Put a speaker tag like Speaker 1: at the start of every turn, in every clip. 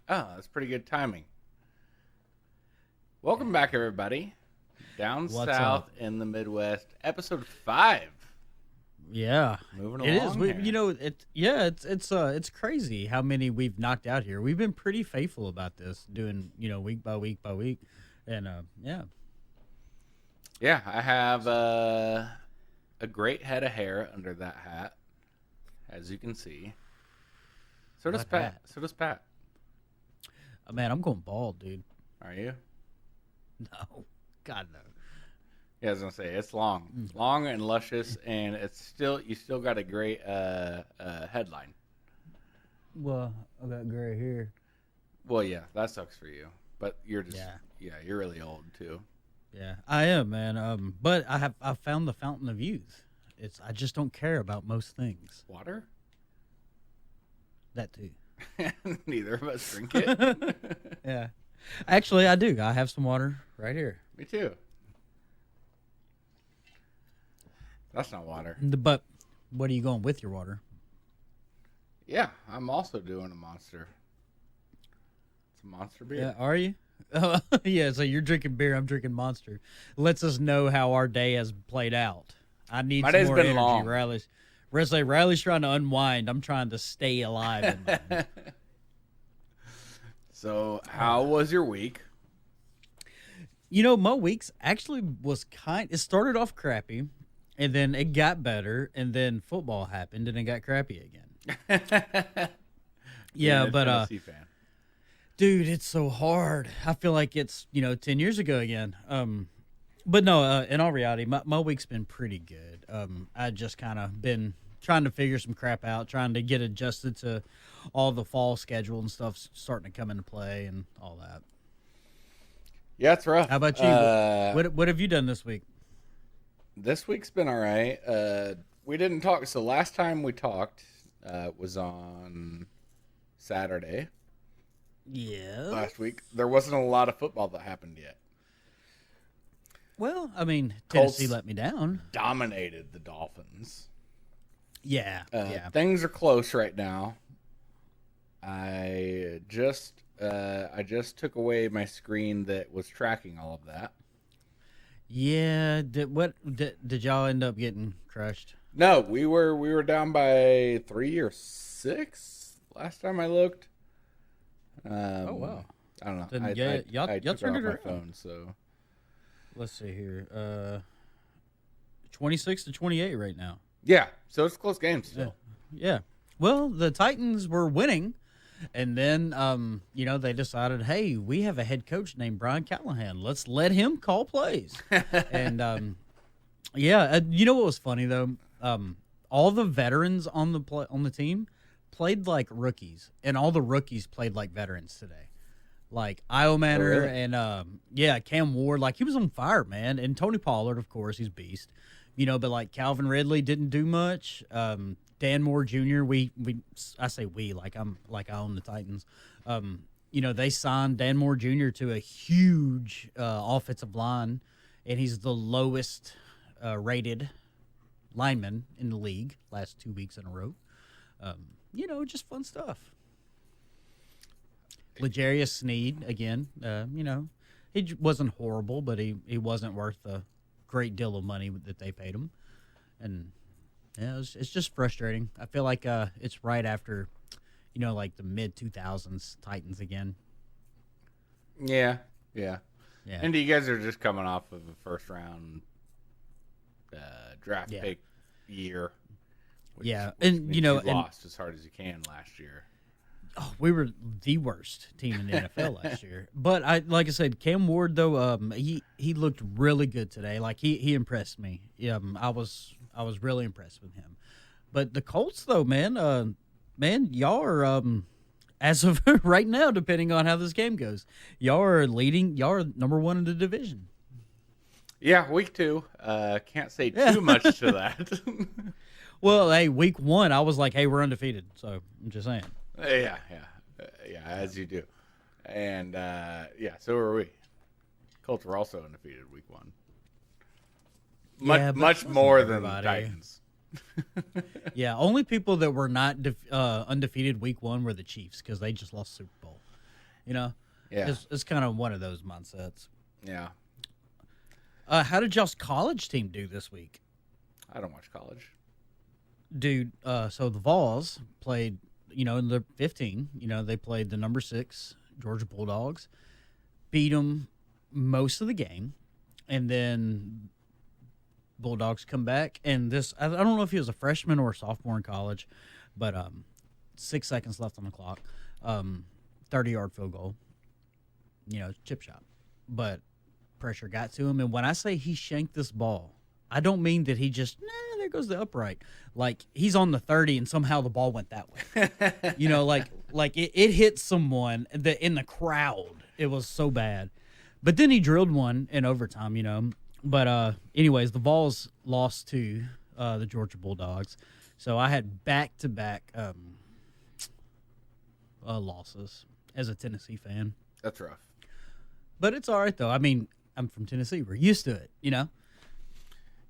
Speaker 1: Oh, that's pretty good timing. Welcome back, everybody. Down
Speaker 2: What's
Speaker 1: south
Speaker 2: up?
Speaker 1: in the Midwest, episode 5.
Speaker 2: Yeah,
Speaker 1: Moving
Speaker 2: it is.
Speaker 1: along here.
Speaker 2: It's crazy how many we've knocked out here. We've been pretty faithful about this, doing week by week by week, and yeah.
Speaker 1: Yeah, I have a great head of hair under that hat, as you can see. So does
Speaker 2: What
Speaker 1: Pat.
Speaker 2: hat?
Speaker 1: So does Pat.
Speaker 2: Man, I'm going bald, dude.
Speaker 1: Are you?
Speaker 2: No, God no.
Speaker 1: Yeah, I was gonna say it's long and luscious, and you still got a great headline.
Speaker 2: Well, I got gray hair.
Speaker 1: Well, yeah, that sucks for you, but you're just
Speaker 2: Yeah.
Speaker 1: you're really old too.
Speaker 2: Yeah, I am, man. But I found the fountain of youth. I just don't care about most things.
Speaker 1: Water?
Speaker 2: That too.
Speaker 1: Neither of us drink it.
Speaker 2: Yeah. Actually, I do. I have some water right here.
Speaker 1: Me too. That's not water.
Speaker 2: But what are you going with your water?
Speaker 1: Yeah, I'm also doing a monster. It's a monster beer.
Speaker 2: Yeah, are you? Yeah, so you're drinking beer, I'm drinking Monster. Lets us know how our day has played out. I need
Speaker 1: My
Speaker 2: some
Speaker 1: day's
Speaker 2: more
Speaker 1: been
Speaker 2: energy.
Speaker 1: long.
Speaker 2: Riley's trying to unwind. I'm trying to stay alive. In mine.
Speaker 1: So, how was your week?
Speaker 2: My weeks actually was it started off crappy, and then it got better, and then football happened, and it got crappy again. Yeah,
Speaker 1: Being a
Speaker 2: but
Speaker 1: Tennessee fan.
Speaker 2: dude, it's so hard. I feel like it's 10 years ago again. But no, in all reality, my week's been pretty good. I just kind of been trying to figure some crap out, trying to get adjusted to all the fall schedule and stuff starting to come into play and all that.
Speaker 1: Yeah, it's rough.
Speaker 2: How about you? What have you done this week?
Speaker 1: This week's been all right. We didn't talk. So last time we talked was on Saturday
Speaker 2: Yeah.
Speaker 1: last week. There wasn't a lot of football that happened yet.
Speaker 2: Well, I mean,
Speaker 1: Colts
Speaker 2: Tennessee let me down.
Speaker 1: dominated the Dolphins.
Speaker 2: Yeah. Yeah.
Speaker 1: Things are close right now. I just took away my screen that was tracking all of that.
Speaker 2: Yeah. Did y'all end up getting crushed?
Speaker 1: No, we were down by 3 or 6 last time I looked.
Speaker 2: Oh wow.
Speaker 1: I don't know.
Speaker 2: Then,
Speaker 1: I
Speaker 2: y'all
Speaker 1: took
Speaker 2: turned
Speaker 1: it
Speaker 2: it
Speaker 1: off my
Speaker 2: around.
Speaker 1: phone, so
Speaker 2: Let's see here. 26-28 right now.
Speaker 1: yeah. So it's a close game still.
Speaker 2: Yeah. Well, the Titans were winning, and then they decided, hey, we have a head coach named Brian Callahan. Let's let him call plays. And you know what was funny though? All the veterans on the team played like rookies, and all the rookies played like veterans today. Like Io Manor
Speaker 1: really?
Speaker 2: and Cam Ward, like he was on fire, man. And Tony Pollard, of course, he's beast. But like Calvin Ridley didn't do much. Dan Moore Jr. I say we like I own the Titans. They signed Dan Moore Jr. to a huge offensive line, and he's the lowest rated lineman in the league last 2 weeks in a row. Just fun stuff. L'Jarius Sneed again. He wasn't horrible, but he wasn't worth a great deal of money that they paid him, and it's just frustrating. I feel like it's right after, like the mid 2000s Titans again.
Speaker 1: Yeah.
Speaker 2: Yeah.
Speaker 1: And you guys are just coming off of a first round draft pick year. Which
Speaker 2: and
Speaker 1: means you lost as hard as you can last year.
Speaker 2: Oh, we were the worst team in the NFL last year. But like I said, Cam Ward though, he looked really good today. Like he impressed me. I was really impressed with him. But the Colts though, man, y'all are as of right now, depending on how this game goes, y'all are leading. Y'all are number 1 in the division.
Speaker 1: Yeah, week 2. Can't say too much to that.
Speaker 2: Well, hey, week 1, I was like, hey, we're undefeated. So I'm just saying.
Speaker 1: Yeah, as you do. And, so are we. Colts were also undefeated week 1. Much more than the Titans.
Speaker 2: Yeah, only people that were not undefeated week 1 were the Chiefs because they just lost Super Bowl. You know,
Speaker 1: Yeah.
Speaker 2: it's kind of one of those mindsets.
Speaker 1: Yeah.
Speaker 2: How did y'all's college team do this week?
Speaker 1: I don't watch college.
Speaker 2: Dude, so the Vols played, in the 15, they played the number 6 Georgia Bulldogs, beat them most of the game, and then Bulldogs come back, and this, I don't know if he was a freshman or a sophomore in college, but 6 seconds left on the clock, 30-yard field goal, chip shot, but pressure got to him, and when I say he shanked this ball, I don't mean that he just, there goes the upright. Like, he's on the 30 and somehow the ball went that way. like it hit someone in the crowd. It was so bad. But then he drilled one in overtime, But anyways, the Vols lost to the Georgia Bulldogs. So I had back-to-back losses as a Tennessee fan.
Speaker 1: That's rough.
Speaker 2: But it's all right, though. I mean, I'm from Tennessee. We're used to it,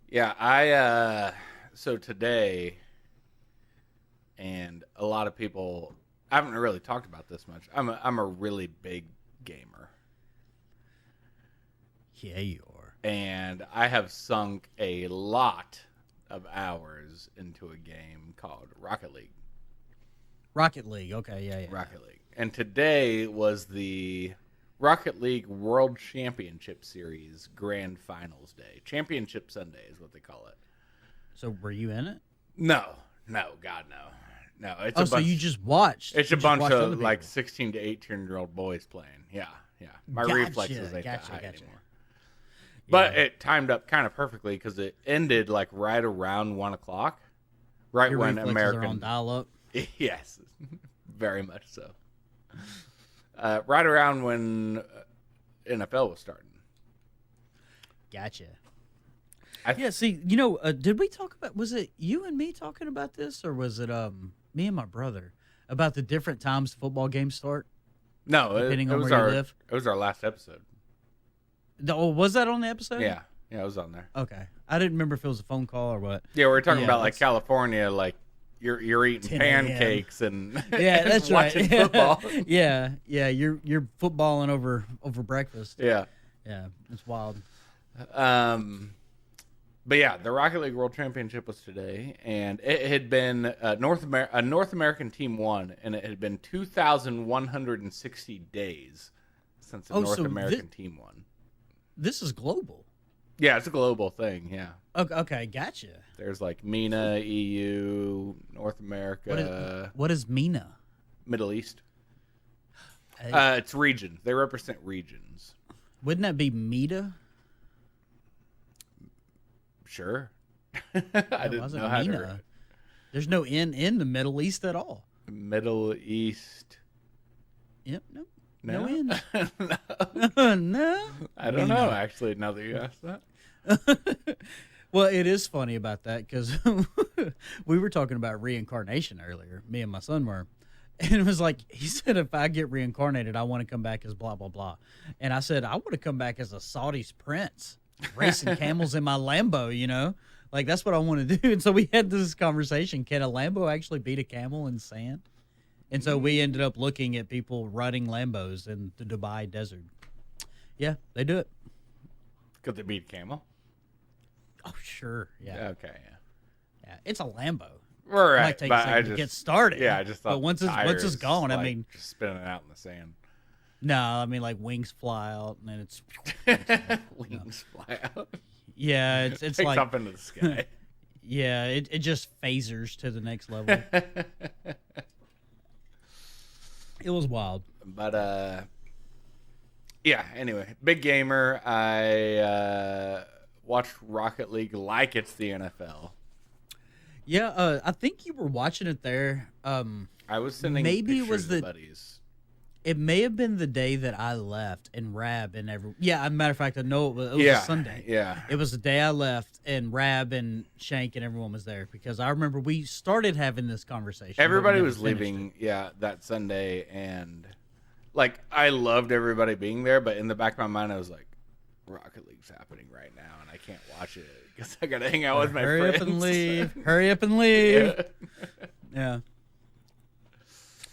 Speaker 1: Yeah, so today, and a lot of people, I haven't really talked about this much. I'm a really big gamer.
Speaker 2: Yeah, you are.
Speaker 1: And I have sunk a lot of hours into a game called Rocket League.
Speaker 2: Rocket League, okay, yeah.
Speaker 1: Rocket League. And today was the Rocket League World Championship Series Grand Finals Day. Championship Sunday is what they call it.
Speaker 2: So were you in it?
Speaker 1: No, God, no. No, it's
Speaker 2: so you just watched.
Speaker 1: It's a bunch of like 16 to 18-year-old boys playing. Yeah. My reflexes ain't that high anymore. But it timed up kind of perfectly because it ended like right around 1 o'clock. Right
Speaker 2: Your
Speaker 1: when
Speaker 2: reflexes
Speaker 1: American
Speaker 2: are on dial-up.
Speaker 1: Yes, very much so. Right around when NFL was starting.
Speaker 2: Gotcha. See, did we talk about, was it you and me talking about this, or was it me and my brother about the different times football games start?
Speaker 1: No,
Speaker 2: depending on
Speaker 1: was
Speaker 2: where you live.
Speaker 1: It was our last episode.
Speaker 2: Oh, was that on the episode?
Speaker 1: Yeah, it was on there.
Speaker 2: Okay, I didn't remember if it was a phone call or what.
Speaker 1: Yeah, we were talking about like California, like you're eating pancakes and
Speaker 2: yeah, that's
Speaker 1: watching
Speaker 2: right.
Speaker 1: football.
Speaker 2: yeah, you're footballing over breakfast.
Speaker 1: Yeah,
Speaker 2: it's wild.
Speaker 1: But yeah, the Rocket League World Championship was today, and it had been a North American team won, and it had been 2,160 days since a North American team won.
Speaker 2: This is global.
Speaker 1: Yeah, it's a global thing. Yeah.
Speaker 2: Okay, gotcha.
Speaker 1: There's like MENA, EU, North America.
Speaker 2: What is MENA?
Speaker 1: Middle East. It's region. They represent regions.
Speaker 2: Wouldn't that be META?
Speaker 1: Sure. I didn't know how to.
Speaker 2: There's no N in the Middle East at all.
Speaker 1: Middle East.
Speaker 2: Yep. Nope.
Speaker 1: No
Speaker 2: N.
Speaker 1: No.
Speaker 2: No.
Speaker 1: I don't know, actually, now that you asked that.
Speaker 2: Well, it is funny about that because we were talking about reincarnation earlier. Me and my son were. And it was like, he said, if I get reincarnated, I want to come back as blah, blah, blah. And I said, I want to come back as a Saudi's prince, racing camels in my Lambo, Like, that's what I want to do. And so we had this conversation. Can a Lambo actually beat a camel in sand? And so we ended up looking at people running Lambos in the Dubai desert. Yeah, they do it.
Speaker 1: Could they beat a camel?
Speaker 2: Oh, sure. Yeah.
Speaker 1: Okay,
Speaker 2: Yeah, it's a Lambo.
Speaker 1: Right.
Speaker 2: It might take a second to get started.
Speaker 1: Yeah, I just thought.
Speaker 2: But once it's gone,
Speaker 1: like,
Speaker 2: I mean,
Speaker 1: just spinning it out in the sand.
Speaker 2: No, I mean like wings fly out and then it's
Speaker 1: Wings fly out.
Speaker 2: Yeah, it's
Speaker 1: Takes
Speaker 2: like
Speaker 1: up into the sky.
Speaker 2: Yeah, it just phasers to the next level. It was wild.
Speaker 1: But yeah. Anyway, big gamer. I watched Rocket League like it's the NFL.
Speaker 2: Yeah, I think you were watching it there.
Speaker 1: I was sending
Speaker 2: maybe
Speaker 1: pictures
Speaker 2: it was
Speaker 1: to buddies.
Speaker 2: It may have been the day that I left and Rab and everyone. Yeah, as a matter of fact, I know it was a Sunday.
Speaker 1: Yeah.
Speaker 2: It was the day I left and Rab and Shank and everyone was there because I remember we started having this conversation.
Speaker 1: Everybody was leaving, that Sunday, and like I loved everybody being there, but in the back of my mind I was like, Rocket League's happening right now and I can't watch it because I gotta hang out with my friends.
Speaker 2: Hurry up and leave. Hurry up and leave. Yeah.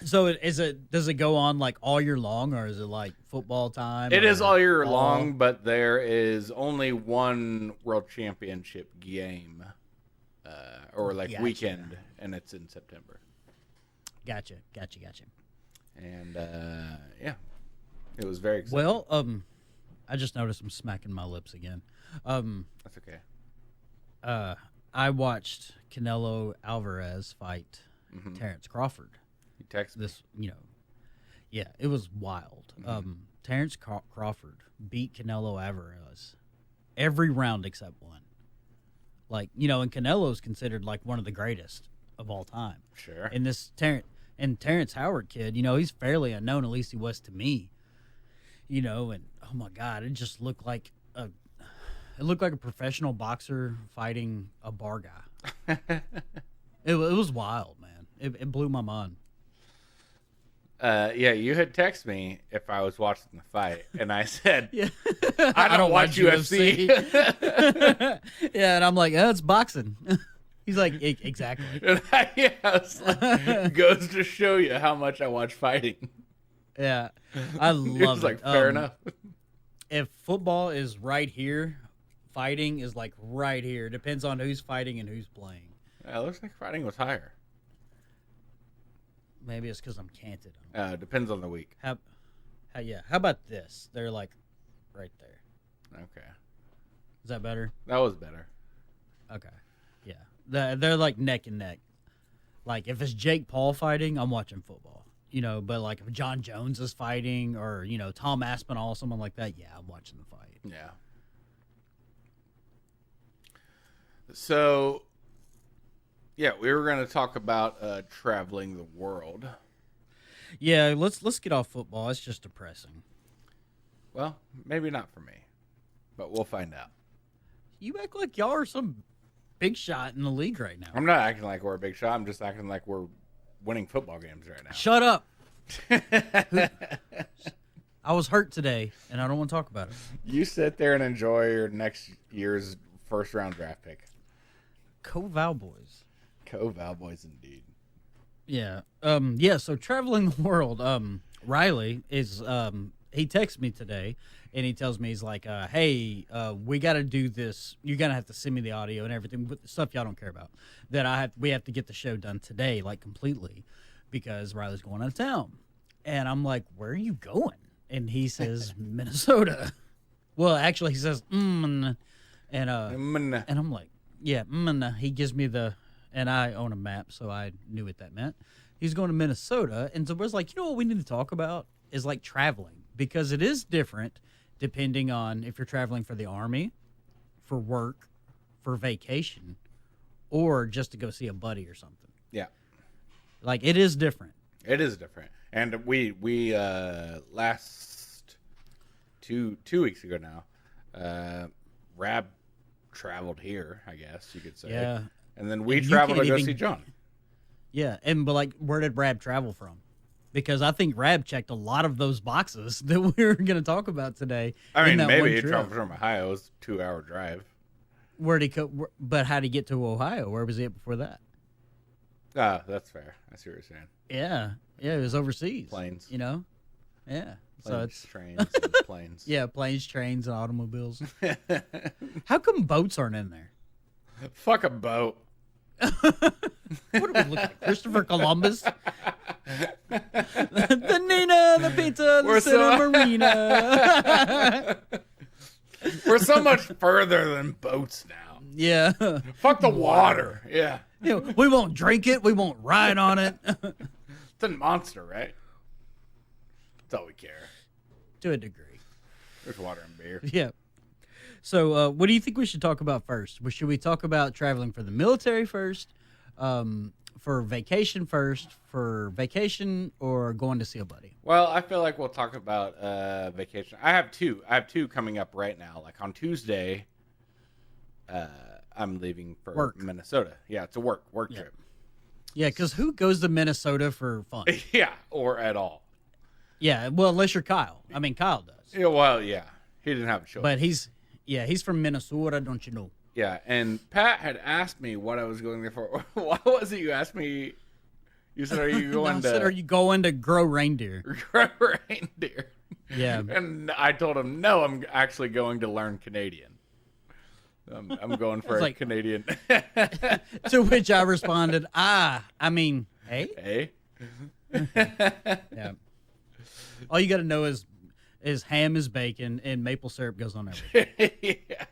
Speaker 2: So does it go on like all year long, or is it like football time?
Speaker 1: It is all year
Speaker 2: fall?
Speaker 1: long, but there is only one world championship game, or like
Speaker 2: Gotcha.
Speaker 1: weekend, and it's in September.
Speaker 2: Gotcha.
Speaker 1: And yeah, it was very exciting.
Speaker 2: Well, I just noticed I'm smacking my lips again.
Speaker 1: That's okay.
Speaker 2: I watched Canelo Alvarez fight Terrence Crawford.
Speaker 1: You text me.
Speaker 2: This, yeah, it was wild. Terrence Crawford beat Canelo Alvarez every round except one. Like, and Canelo's considered like one of the greatest of all time.
Speaker 1: Sure.
Speaker 2: And this Terrence Howard kid, he's fairly unknown, at least he was to me. And oh my God, it just looked like a professional boxer fighting a bar guy. It was wild, man. It blew my mind.
Speaker 1: Yeah, you had texted me if I was watching the fight, and I said,
Speaker 2: Yeah.
Speaker 1: I don't watch UFC.
Speaker 2: Yeah, and I'm like, it's boxing. He's like, exactly.
Speaker 1: And I was like, goes to show you how much I watch fighting.
Speaker 2: Yeah, I
Speaker 1: He
Speaker 2: love
Speaker 1: was
Speaker 2: it.
Speaker 1: like, fair enough.
Speaker 2: If football is right here, fighting is like right here. Depends on who's fighting and who's playing.
Speaker 1: It looks like fighting was higher.
Speaker 2: Maybe it's because I'm canted.
Speaker 1: Depends on the week.
Speaker 2: How about this? They're like right there.
Speaker 1: Okay.
Speaker 2: Is that better?
Speaker 1: That was better.
Speaker 2: Okay. Yeah. They're like neck and neck. Like if it's Jake Paul fighting, I'm watching football. But like if John Jones is fighting or, Tom Aspinall, someone like that, yeah, I'm watching the fight.
Speaker 1: Yeah. So, yeah, we were going to talk about traveling the world.
Speaker 2: Yeah, let's get off football. It's just depressing.
Speaker 1: Well, maybe not for me, but we'll find out.
Speaker 2: You act like y'all are some big shot in the league right now.
Speaker 1: I'm not acting like we're a big shot. I'm just acting like we're winning football games right now.
Speaker 2: Shut up. I was hurt today, and I don't want to talk about it.
Speaker 1: You sit there and enjoy your next year's first round draft pick.
Speaker 2: Co-Val boys.
Speaker 1: Co-Val boys indeed.
Speaker 2: Yeah. So traveling the world. Riley is. He texts me today, and he tells me he's like, "Hey, we got to do this. You're gonna have to send me the audio and everything, but stuff y'all don't care about. We have to get the show done today, like completely, because Riley's going out of town." And I'm like, "Where are you going?" And he says, "Minnesota." Well, actually, he says, and I'm like, "Yeah." He gives me and I own a map, so I knew what that meant. He's going to Minnesota, and so we're like, what we need to talk about is like traveling, because it is different depending on if you're traveling for the Army, for work, for vacation, or just to go see a buddy or something.
Speaker 1: Yeah.
Speaker 2: Like, it is different.
Speaker 1: It is different. And we last two weeks ago now, Rab traveled here, I guess you could say.
Speaker 2: Yeah.
Speaker 1: And then we traveled to go
Speaker 2: even
Speaker 1: see John.
Speaker 2: Yeah, but like, where did Rab travel from? Because I think Rab checked a lot of those boxes that we were going to talk about today.
Speaker 1: I mean, maybe he traveled from Ohio. It was a 2-hour drive.
Speaker 2: Where'd he go? But how'd he get to Ohio? Where was he at before that?
Speaker 1: Ah, that's fair. I see what you're saying.
Speaker 2: Yeah, it was overseas.
Speaker 1: Planes.
Speaker 2: Yeah.
Speaker 1: Planes,
Speaker 2: So it's
Speaker 1: trains, and planes.
Speaker 2: yeah, planes, trains, and automobiles. How come boats aren't in there?
Speaker 1: Fuck a boat.
Speaker 2: What do we look like? Christopher Columbus? The Nina, the pizza, the Santa Marina.
Speaker 1: We're so much further than boats now.
Speaker 2: Yeah.
Speaker 1: Fuck the water. Yeah.
Speaker 2: We won't drink it. We won't ride on it.
Speaker 1: It's a monster, right? That's all we care.
Speaker 2: To a degree.
Speaker 1: There's water and beer.
Speaker 2: Yeah. So, what do you think we should talk about first? Should we talk about traveling for the military first, for vacation first, for vacation, or going to see a buddy?
Speaker 1: Well, I feel like we'll talk about vacation. I have two coming up right now. Like on Tuesday, I'm leaving for
Speaker 2: work.
Speaker 1: Minnesota. Yeah, it's a work trip.
Speaker 2: Yeah, because who goes to Minnesota for fun?
Speaker 1: Yeah, or at all.
Speaker 2: Yeah, well, unless you're Kyle. I mean, Kyle does.
Speaker 1: Yeah, well, yeah. He didn't have a choice.
Speaker 2: But he's from Minnesota, don't you know?
Speaker 1: Yeah, and Pat had asked me what I was going there for. Why was it you asked me You said, are you
Speaker 2: No, I
Speaker 1: going
Speaker 2: said, are you going to grow reindeer?
Speaker 1: grow reindeer?
Speaker 2: Yeah.
Speaker 1: And I told him, no, I'm actually going to learn Canadian. I'm going for a Canadian.
Speaker 2: To which I responded, I mean, hey?
Speaker 1: Hey?
Speaker 2: Yeah. All you got to know is ham is bacon and maple syrup goes on everything.
Speaker 1: Yeah.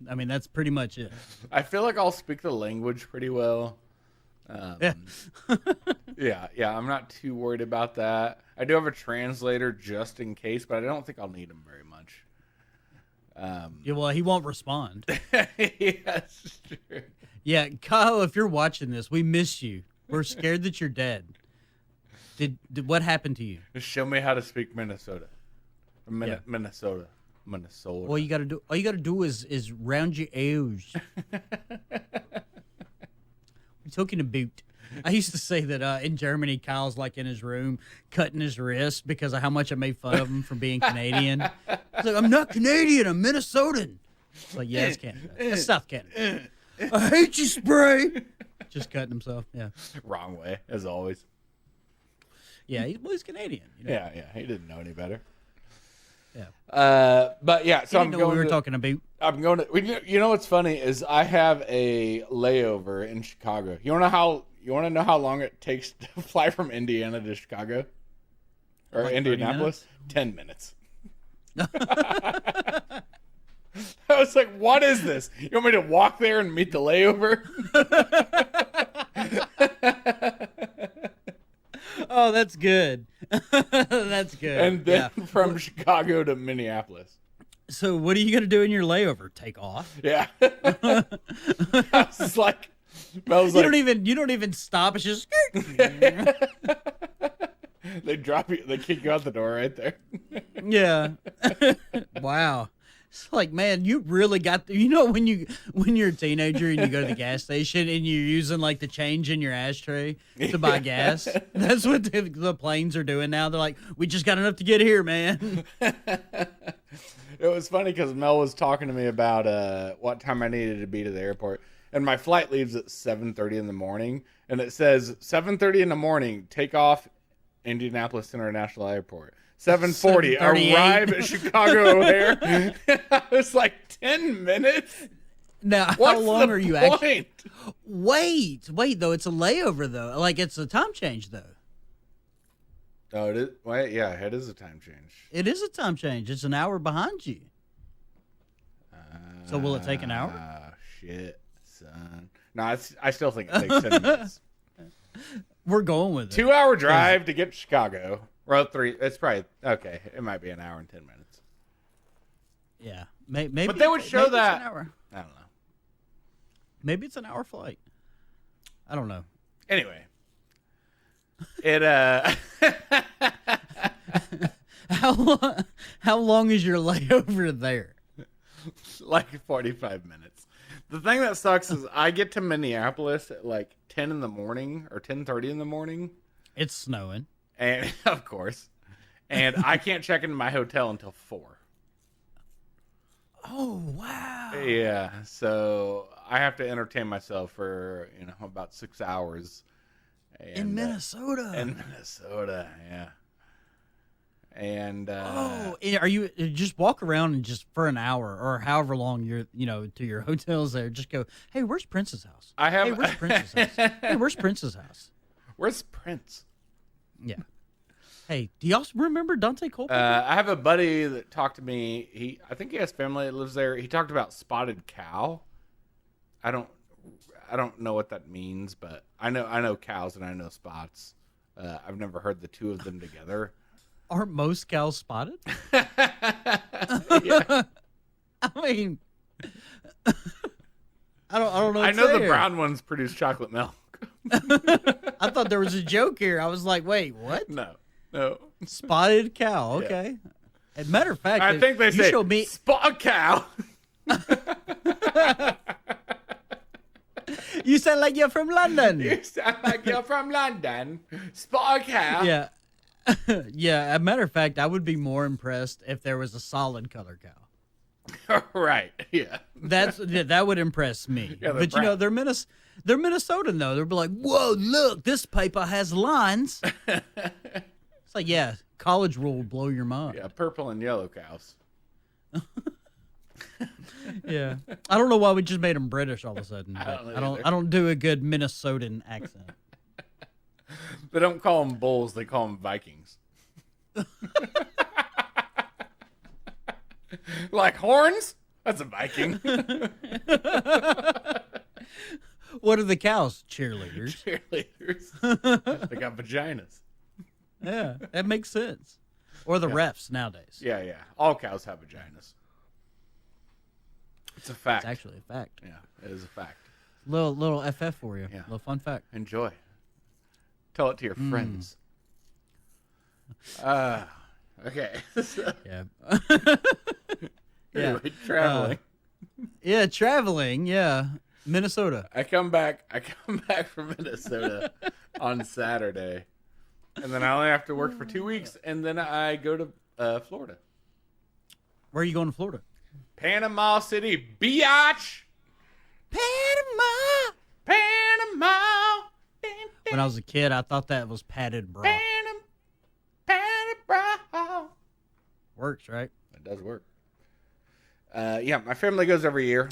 Speaker 2: I mean, that's pretty much it.
Speaker 1: I feel like I'll speak the language pretty well. Yeah, I'm not too worried about that. I do have a translator just in case, but I don't think I'll need him very much.
Speaker 2: Yeah, well, he won't respond.
Speaker 1: Yes, true.
Speaker 2: Yeah, Kyle, if you're watching this, we miss you. We're scared that you're dead. Did what happened to you?
Speaker 1: Just show me how to speak Minnesota. Minnesota.
Speaker 2: All you gotta do is round your O's. We talking about. I used to say that in Germany, Kyle's like in his room cutting his wrist because of how much I made fun of him for being Canadian. He's like, I'm not Canadian, I'm Minnesotan. It's like, yeah, it's Canada. It's South Canada. I hate you, Spray. Just cutting himself. Yeah.
Speaker 1: Wrong way, as always.
Speaker 2: Yeah, he's Canadian. You know?
Speaker 1: Yeah. He didn't know any better.
Speaker 2: Yeah.
Speaker 1: But yeah, so I'm going.
Speaker 2: What we were talking about.
Speaker 1: I'm going to. You know what's funny is I have a layover in Chicago. You want to know how long it takes to fly from Indiana to Chicago or
Speaker 2: like
Speaker 1: Indianapolis? 10 minutes. I was like, what is this? You want me to walk there and meet the layover?
Speaker 2: Oh, that's good. That's good.
Speaker 1: And then from Chicago to Minneapolis.
Speaker 2: So what are you going to do in your layover? Take off?
Speaker 1: Yeah. I was just like,
Speaker 2: you don't even stop. It's just
Speaker 1: they drop you. They kick you out the door right there.
Speaker 2: Yeah. Wow. It's like, man, you really got when you're a teenager and you go to the gas station and you're using like the change in your ashtray to buy gas. That's what the planes are doing now. They're like, we just got enough to get here, man.
Speaker 1: It was funny because Mel was talking to me about what time I needed to be to the airport, and my flight leaves at 7:30 in the morning, and it says 7:30 in the morning, take off Indianapolis International Airport. 7:40, arrive at Chicago O'Hare. I was like, 10 minutes?
Speaker 2: Now, how long are you actually? Wait, though. It's a layover, though. Like, it's a time change, though.
Speaker 1: Oh, it is? Wait, yeah, it is a time change.
Speaker 2: It is a time change. It's an hour behind you. So will it take an hour?
Speaker 1: Shit, son. No, I still think it takes 10 minutes.
Speaker 2: We're going with it.
Speaker 1: 2-hour drive to get to Chicago. Road 3. It's probably okay. It might be an hour and 10 minutes.
Speaker 2: Yeah, maybe.
Speaker 1: But they would show that.
Speaker 2: It's an hour.
Speaker 1: I don't know.
Speaker 2: Maybe it's an hour flight. I don't know.
Speaker 1: Anyway, it
Speaker 2: How long is your layover there?
Speaker 1: Like 45 minutes. The thing that sucks is I get to Minneapolis at like 10 in the morning or 10:30 in the morning.
Speaker 2: It's snowing.
Speaker 1: And of course. And I can't check into my hotel until 4.
Speaker 2: Oh, wow.
Speaker 1: Yeah. So I have to entertain myself for, about 6 hours. And,
Speaker 2: in Minnesota.
Speaker 1: Yeah. And
Speaker 2: are you just walk around and just for an hour or however long you're, to your hotels there, just go, hey, where's Prince's house? Hey, where's Prince's house? Hey, where's Prince's house?
Speaker 1: Where's Prince?
Speaker 2: Yeah. Hey, do y'all remember Dante Culpepper?
Speaker 1: I have a buddy that talked to me. I think he has family that lives there. He talked about spotted cow. I don't know what that means, but I know cows and I know spots. I've never heard the two of them together.
Speaker 2: Aren't most cows spotted?
Speaker 1: Yeah.
Speaker 2: I mean, I don't know.
Speaker 1: I know the brown ones produce chocolate milk.
Speaker 2: I thought there was a joke here. I was like, wait, what?
Speaker 1: No.
Speaker 2: Spotted cow. Okay. Yeah. As a matter of fact,
Speaker 1: I think they say
Speaker 2: me
Speaker 1: spot cow.
Speaker 2: You sound like you're from London.
Speaker 1: Spot cow.
Speaker 2: Yeah. Yeah. As a matter of fact, I would be more impressed if there was a solid color cow.
Speaker 1: Right. Yeah.
Speaker 2: That would impress me.
Speaker 1: Yeah,
Speaker 2: but you know, they're Minnesotan though. They'll be like, "Whoa, look, this paper has lines." It's like, yeah, college rule will blow your mind.
Speaker 1: Yeah, purple and yellow cows.
Speaker 2: Yeah, I don't know why we just made them British all of a sudden. But
Speaker 1: I
Speaker 2: don't do a good Minnesotan accent.
Speaker 1: They don't call them bulls; they call them Vikings. Like horns? That's a Viking.
Speaker 2: What are the cows? Cheerleaders.
Speaker 1: Cheerleaders. They got vaginas.
Speaker 2: Yeah, that makes sense. Or the refs nowadays.
Speaker 1: Yeah. All cows have vaginas. It's a fact.
Speaker 2: It's actually a fact.
Speaker 1: Yeah, it is a fact.
Speaker 2: Little FF for you.
Speaker 1: Yeah.
Speaker 2: Little fun fact.
Speaker 1: Enjoy. Tell it to your friends. Okay.
Speaker 2: Yeah.
Speaker 1: Anyway, traveling.
Speaker 2: Yeah, traveling. Yeah, Minnesota.
Speaker 1: I come back from Minnesota on Saturday, and then I only have to work for 2 weeks, and then I go to Florida.
Speaker 2: Where are you going to Florida?
Speaker 1: Panama City, biatch. Panama.
Speaker 2: When I was a kid, I thought that was padded bra.
Speaker 1: Panama.
Speaker 2: Works, right?
Speaker 1: It does work. Yeah, my family goes every year.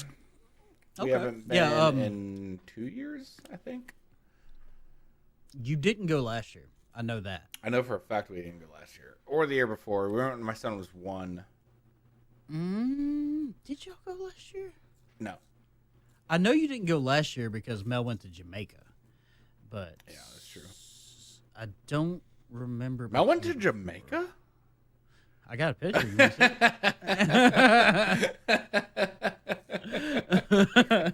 Speaker 1: We
Speaker 2: Okay.
Speaker 1: haven't been in 2 years, I think.
Speaker 2: You didn't go last year. I know that.
Speaker 1: I know for a fact we didn't go last year or the year before. We went when my son was 1.
Speaker 2: Did y'all go last year?
Speaker 1: No.
Speaker 2: I know you didn't go last year because Mel went to Jamaica, but
Speaker 1: Yeah, that's true.
Speaker 2: I don't remember.
Speaker 1: Mel went to Jamaica?
Speaker 2: I got a picture. You want to see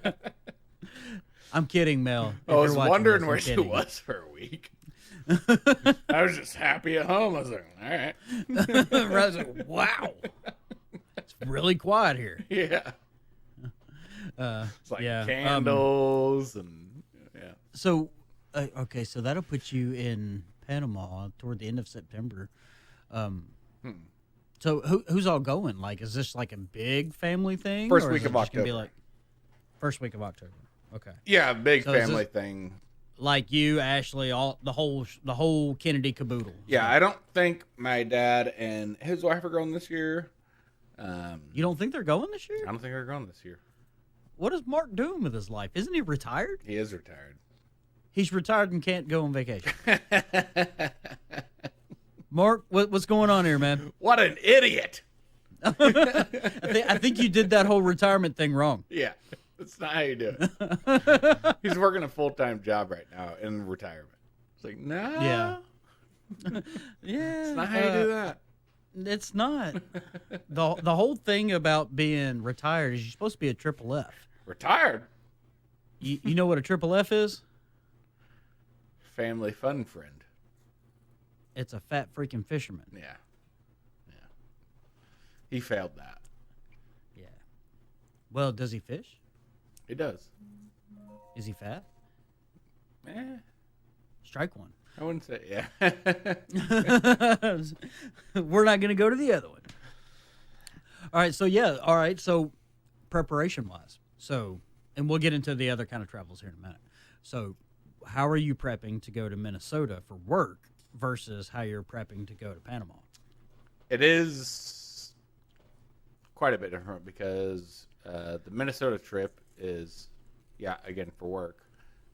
Speaker 2: it? I'm kidding, Mel.
Speaker 1: I was wondering where she was for a week. I was just happy at home. I was like, all right.
Speaker 2: I was like, wow. It's really quiet here.
Speaker 1: Yeah. It's like
Speaker 2: yeah,
Speaker 1: candles and yeah.
Speaker 2: So, okay, so that'll put you in Panama toward the end of September. So who's all going? Like, is this like a big family thing?
Speaker 1: First
Speaker 2: or is
Speaker 1: week
Speaker 2: it
Speaker 1: of
Speaker 2: just gonna be
Speaker 1: October.
Speaker 2: like first week of October. Okay.
Speaker 1: Yeah, big
Speaker 2: So is
Speaker 1: family
Speaker 2: this-
Speaker 1: thing.
Speaker 2: Like you, Ashley, the whole Kennedy caboodle.
Speaker 1: Yeah, I don't think my dad and his wife are going this year.
Speaker 2: You don't think they're going this year?
Speaker 1: I don't think they're going this year.
Speaker 2: What is Mark doing with his life? Isn't he retired?
Speaker 1: He is retired.
Speaker 2: He's retired and can't go on vacation. Mark, what's going on here, man?
Speaker 1: What an idiot!
Speaker 2: I think you did that whole retirement thing wrong.
Speaker 1: Yeah, that's not how you do it. He's working a full-time job right now in retirement. It's like, no.
Speaker 2: Yeah. Yeah.
Speaker 1: It's not how you do that.
Speaker 2: It's not. The whole thing about being retired is you're supposed to be a triple F.
Speaker 1: Retired?
Speaker 2: You know what a triple F is?
Speaker 1: Family fun friend.
Speaker 2: It's a fat freaking fisherman.
Speaker 1: Yeah. Yeah. He failed that.
Speaker 2: Yeah. Well, does he fish?
Speaker 1: He does.
Speaker 2: Is he fat?
Speaker 1: Eh,
Speaker 2: Strike one.
Speaker 1: I wouldn't say, yeah.
Speaker 2: We're not going to go to the other one. All right. So, yeah. All right. So, preparation wise. So, and we'll get into the other kind of travels here in a minute. So, how are you prepping to go to Minnesota for work versus how you're prepping to go to Panama?
Speaker 1: It is quite a bit different because the Minnesota trip is, yeah, again, for work.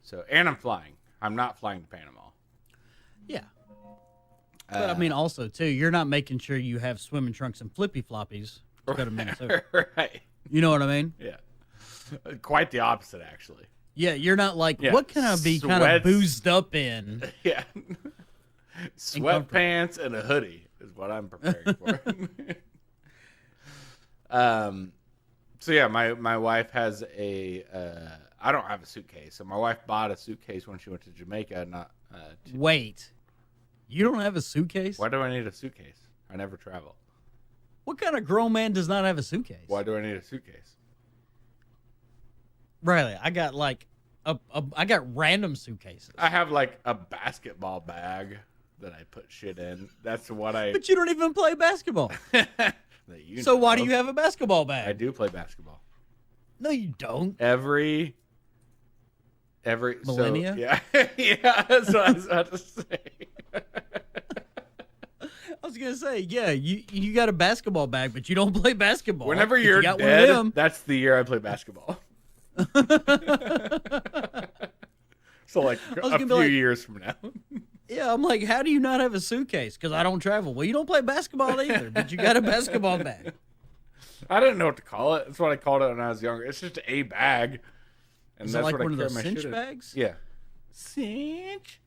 Speaker 1: So, and I'm flying. I'm not flying to Panama.
Speaker 2: Yeah. But I mean, also, too, you're not making sure you have swimming trunks and flippy floppies to go to Minnesota.
Speaker 1: Right.
Speaker 2: You know what I mean?
Speaker 1: Yeah. Quite the opposite, actually.
Speaker 2: Yeah, you're not like,
Speaker 1: Yeah,
Speaker 2: what can I be kind of
Speaker 1: sweats.
Speaker 2: boozed up in?
Speaker 1: Yeah. Sweatpants and a hoodie is what I'm preparing for. So yeah, my wife has a I don't have a suitcase. So my wife bought a suitcase when she went to Jamaica.
Speaker 2: Wait, you don't have a suitcase?
Speaker 1: Why do I need a suitcase? I never travel.
Speaker 2: What kind of grown man does not have a suitcase?
Speaker 1: Why do I need a suitcase?
Speaker 2: Riley, I got like I got random suitcases.
Speaker 1: I have like a basketball bag that I put shit in. That's what I.
Speaker 2: But you don't even play basketball.
Speaker 1: That you
Speaker 2: So
Speaker 1: know.
Speaker 2: why do you have a basketball bag?
Speaker 1: I do play basketball.
Speaker 2: No, you don't.
Speaker 1: Every
Speaker 2: Millennia?
Speaker 1: So, yeah. Yeah, that's what I was about to say.
Speaker 2: I was gonna say, yeah, you got a basketball bag, but you don't play basketball.
Speaker 1: Whenever
Speaker 2: But
Speaker 1: you're
Speaker 2: you got
Speaker 1: dead,
Speaker 2: one of them.
Speaker 1: that's the year I play basketball. So like a few years from now.
Speaker 2: Yeah, I'm like, how do you not have a suitcase? Because I don't travel. Well, you don't play basketball either, but you got a basketball bag.
Speaker 1: I didn't know what to call it. That's what I called it when I was younger. It's just a bag. And
Speaker 2: Is
Speaker 1: that's
Speaker 2: it like
Speaker 1: what
Speaker 2: one
Speaker 1: I
Speaker 2: of
Speaker 1: carry
Speaker 2: those
Speaker 1: my
Speaker 2: cinch
Speaker 1: shit in.
Speaker 2: bags?
Speaker 1: Yeah. Cinch?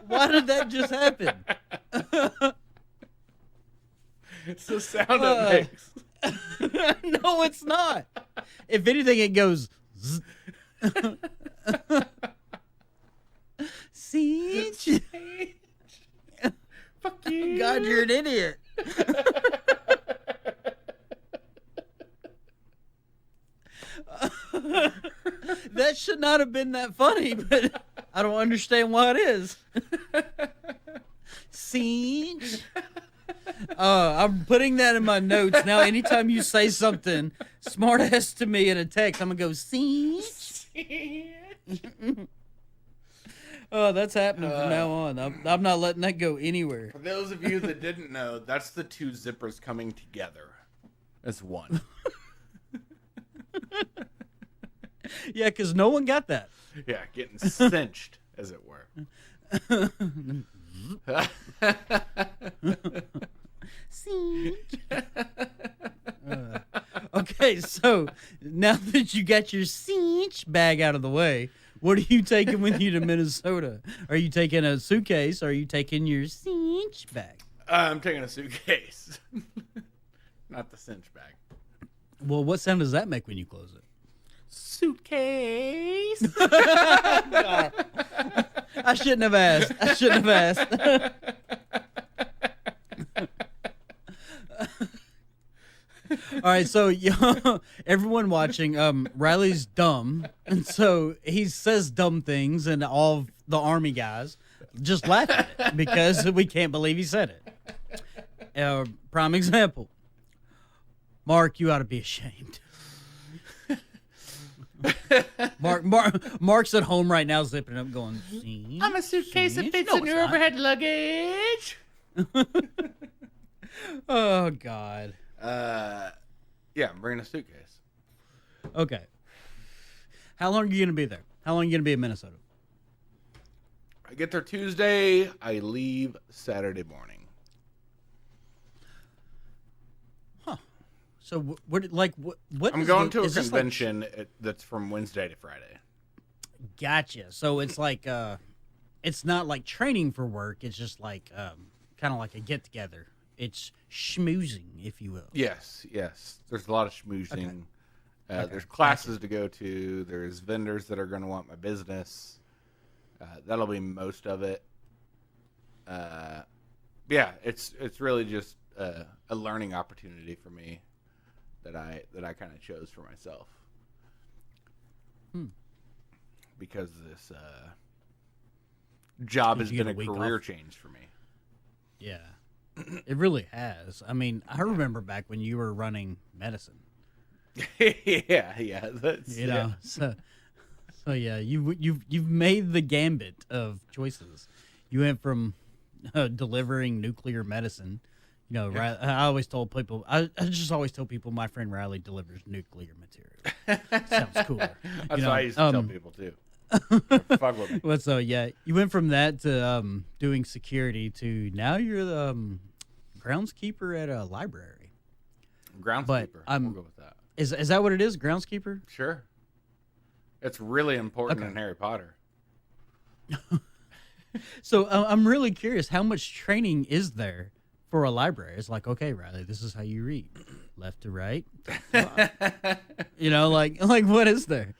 Speaker 2: Why did that just happen?
Speaker 1: It's the sound it makes.
Speaker 2: No, it's not. If anything, it goes. Zzz. Cinch.
Speaker 1: Fuck you.
Speaker 2: God, you're an idiot. That should not have been that funny, but I don't understand why it is. Cinch. I'm putting that in my notes. Now, anytime you say something smart ass to me in a text, I'm going to go, cinch. Oh, that's happening from now on. I'm not letting that go anywhere.
Speaker 1: For those of you that didn't know, that's the two zippers coming together as one.
Speaker 2: Yeah, because no one got that.
Speaker 1: Yeah, getting cinched, as it were.
Speaker 2: Okay, so now that you got your cinch bag out of the way, what are you taking with you to Minnesota? Are you taking a suitcase or are you taking your cinch bag?
Speaker 1: I'm taking a suitcase. Not the cinch bag.
Speaker 2: Well, what sound does that make when you close it?
Speaker 1: Suitcase.
Speaker 2: I shouldn't have asked. All right, so everyone watching, Riley's dumb, and so he says dumb things, and all of the Army guys just laugh at it because we can't believe he said it. Prime example. Mark, you ought to be ashamed. Mark's at home right now zipping up going,
Speaker 1: I'm a suitcase that fits in your overhead luggage.
Speaker 2: Oh, God.
Speaker 1: Yeah, I'm bringing a suitcase.
Speaker 2: Okay. How long are you going to be there? How long are you going to be in Minnesota?
Speaker 1: I get there Tuesday. I leave Saturday morning.
Speaker 2: Huh. So what
Speaker 1: I'm going to a convention that's from Wednesday to Friday.
Speaker 2: Gotcha. So it's like it's not like training for work. It's just like kind of like a get together. It's schmoozing, if you will.
Speaker 1: Yes. There's a lot of schmoozing. Okay. There's classes to go to. There's vendors that are going to want my business. That'll be most of it. Yeah, it's really just a learning opportunity for me that I kind of chose for myself. Because this job has been a career change for me.
Speaker 2: Yeah. It really has. I mean, I remember back when you were running medicine.
Speaker 1: yeah. That's,
Speaker 2: you know, so yeah, you've made the gambit of choices. You went from delivering nuclear medicine. You know, yeah. I always told people. I just always tell people my friend Riley delivers nuclear material. Sounds cooler.
Speaker 1: That's what I used to tell people too. Fuck with me.
Speaker 2: Well, so yeah, you went from that to doing security to now you're the groundskeeper at a library.
Speaker 1: Groundskeeper. We'll go with that.
Speaker 2: Is that what it is? Groundskeeper?
Speaker 1: Sure. It's really important in Harry Potter.
Speaker 2: So I'm really curious, how much training is there for a library? It's like, okay, Riley, this is how you read, left to right. You know, like what is there?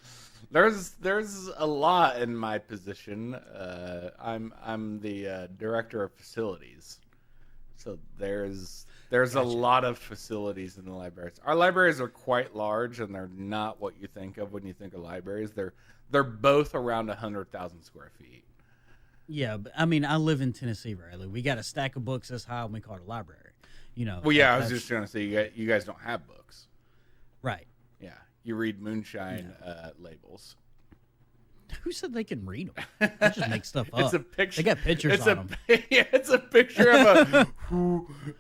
Speaker 1: There's a lot in my position. I'm the director of facilities, so there's a lot of facilities in the libraries. Our libraries are quite large, and they're not what you think of when you think of libraries. They're both around 100,000 square feet.
Speaker 2: Yeah, but I mean, I live in Tennessee, Riley. We got a stack of books this high, and we call it a library.
Speaker 1: Well, yeah, I was just trying to say you guys don't have books,
Speaker 2: right?
Speaker 1: Yeah, you read moonshine labels.
Speaker 2: Who said they can read them? They just make stuff up.
Speaker 1: It's a picture.
Speaker 2: They got pictures on them.
Speaker 1: Yeah, it's a picture of a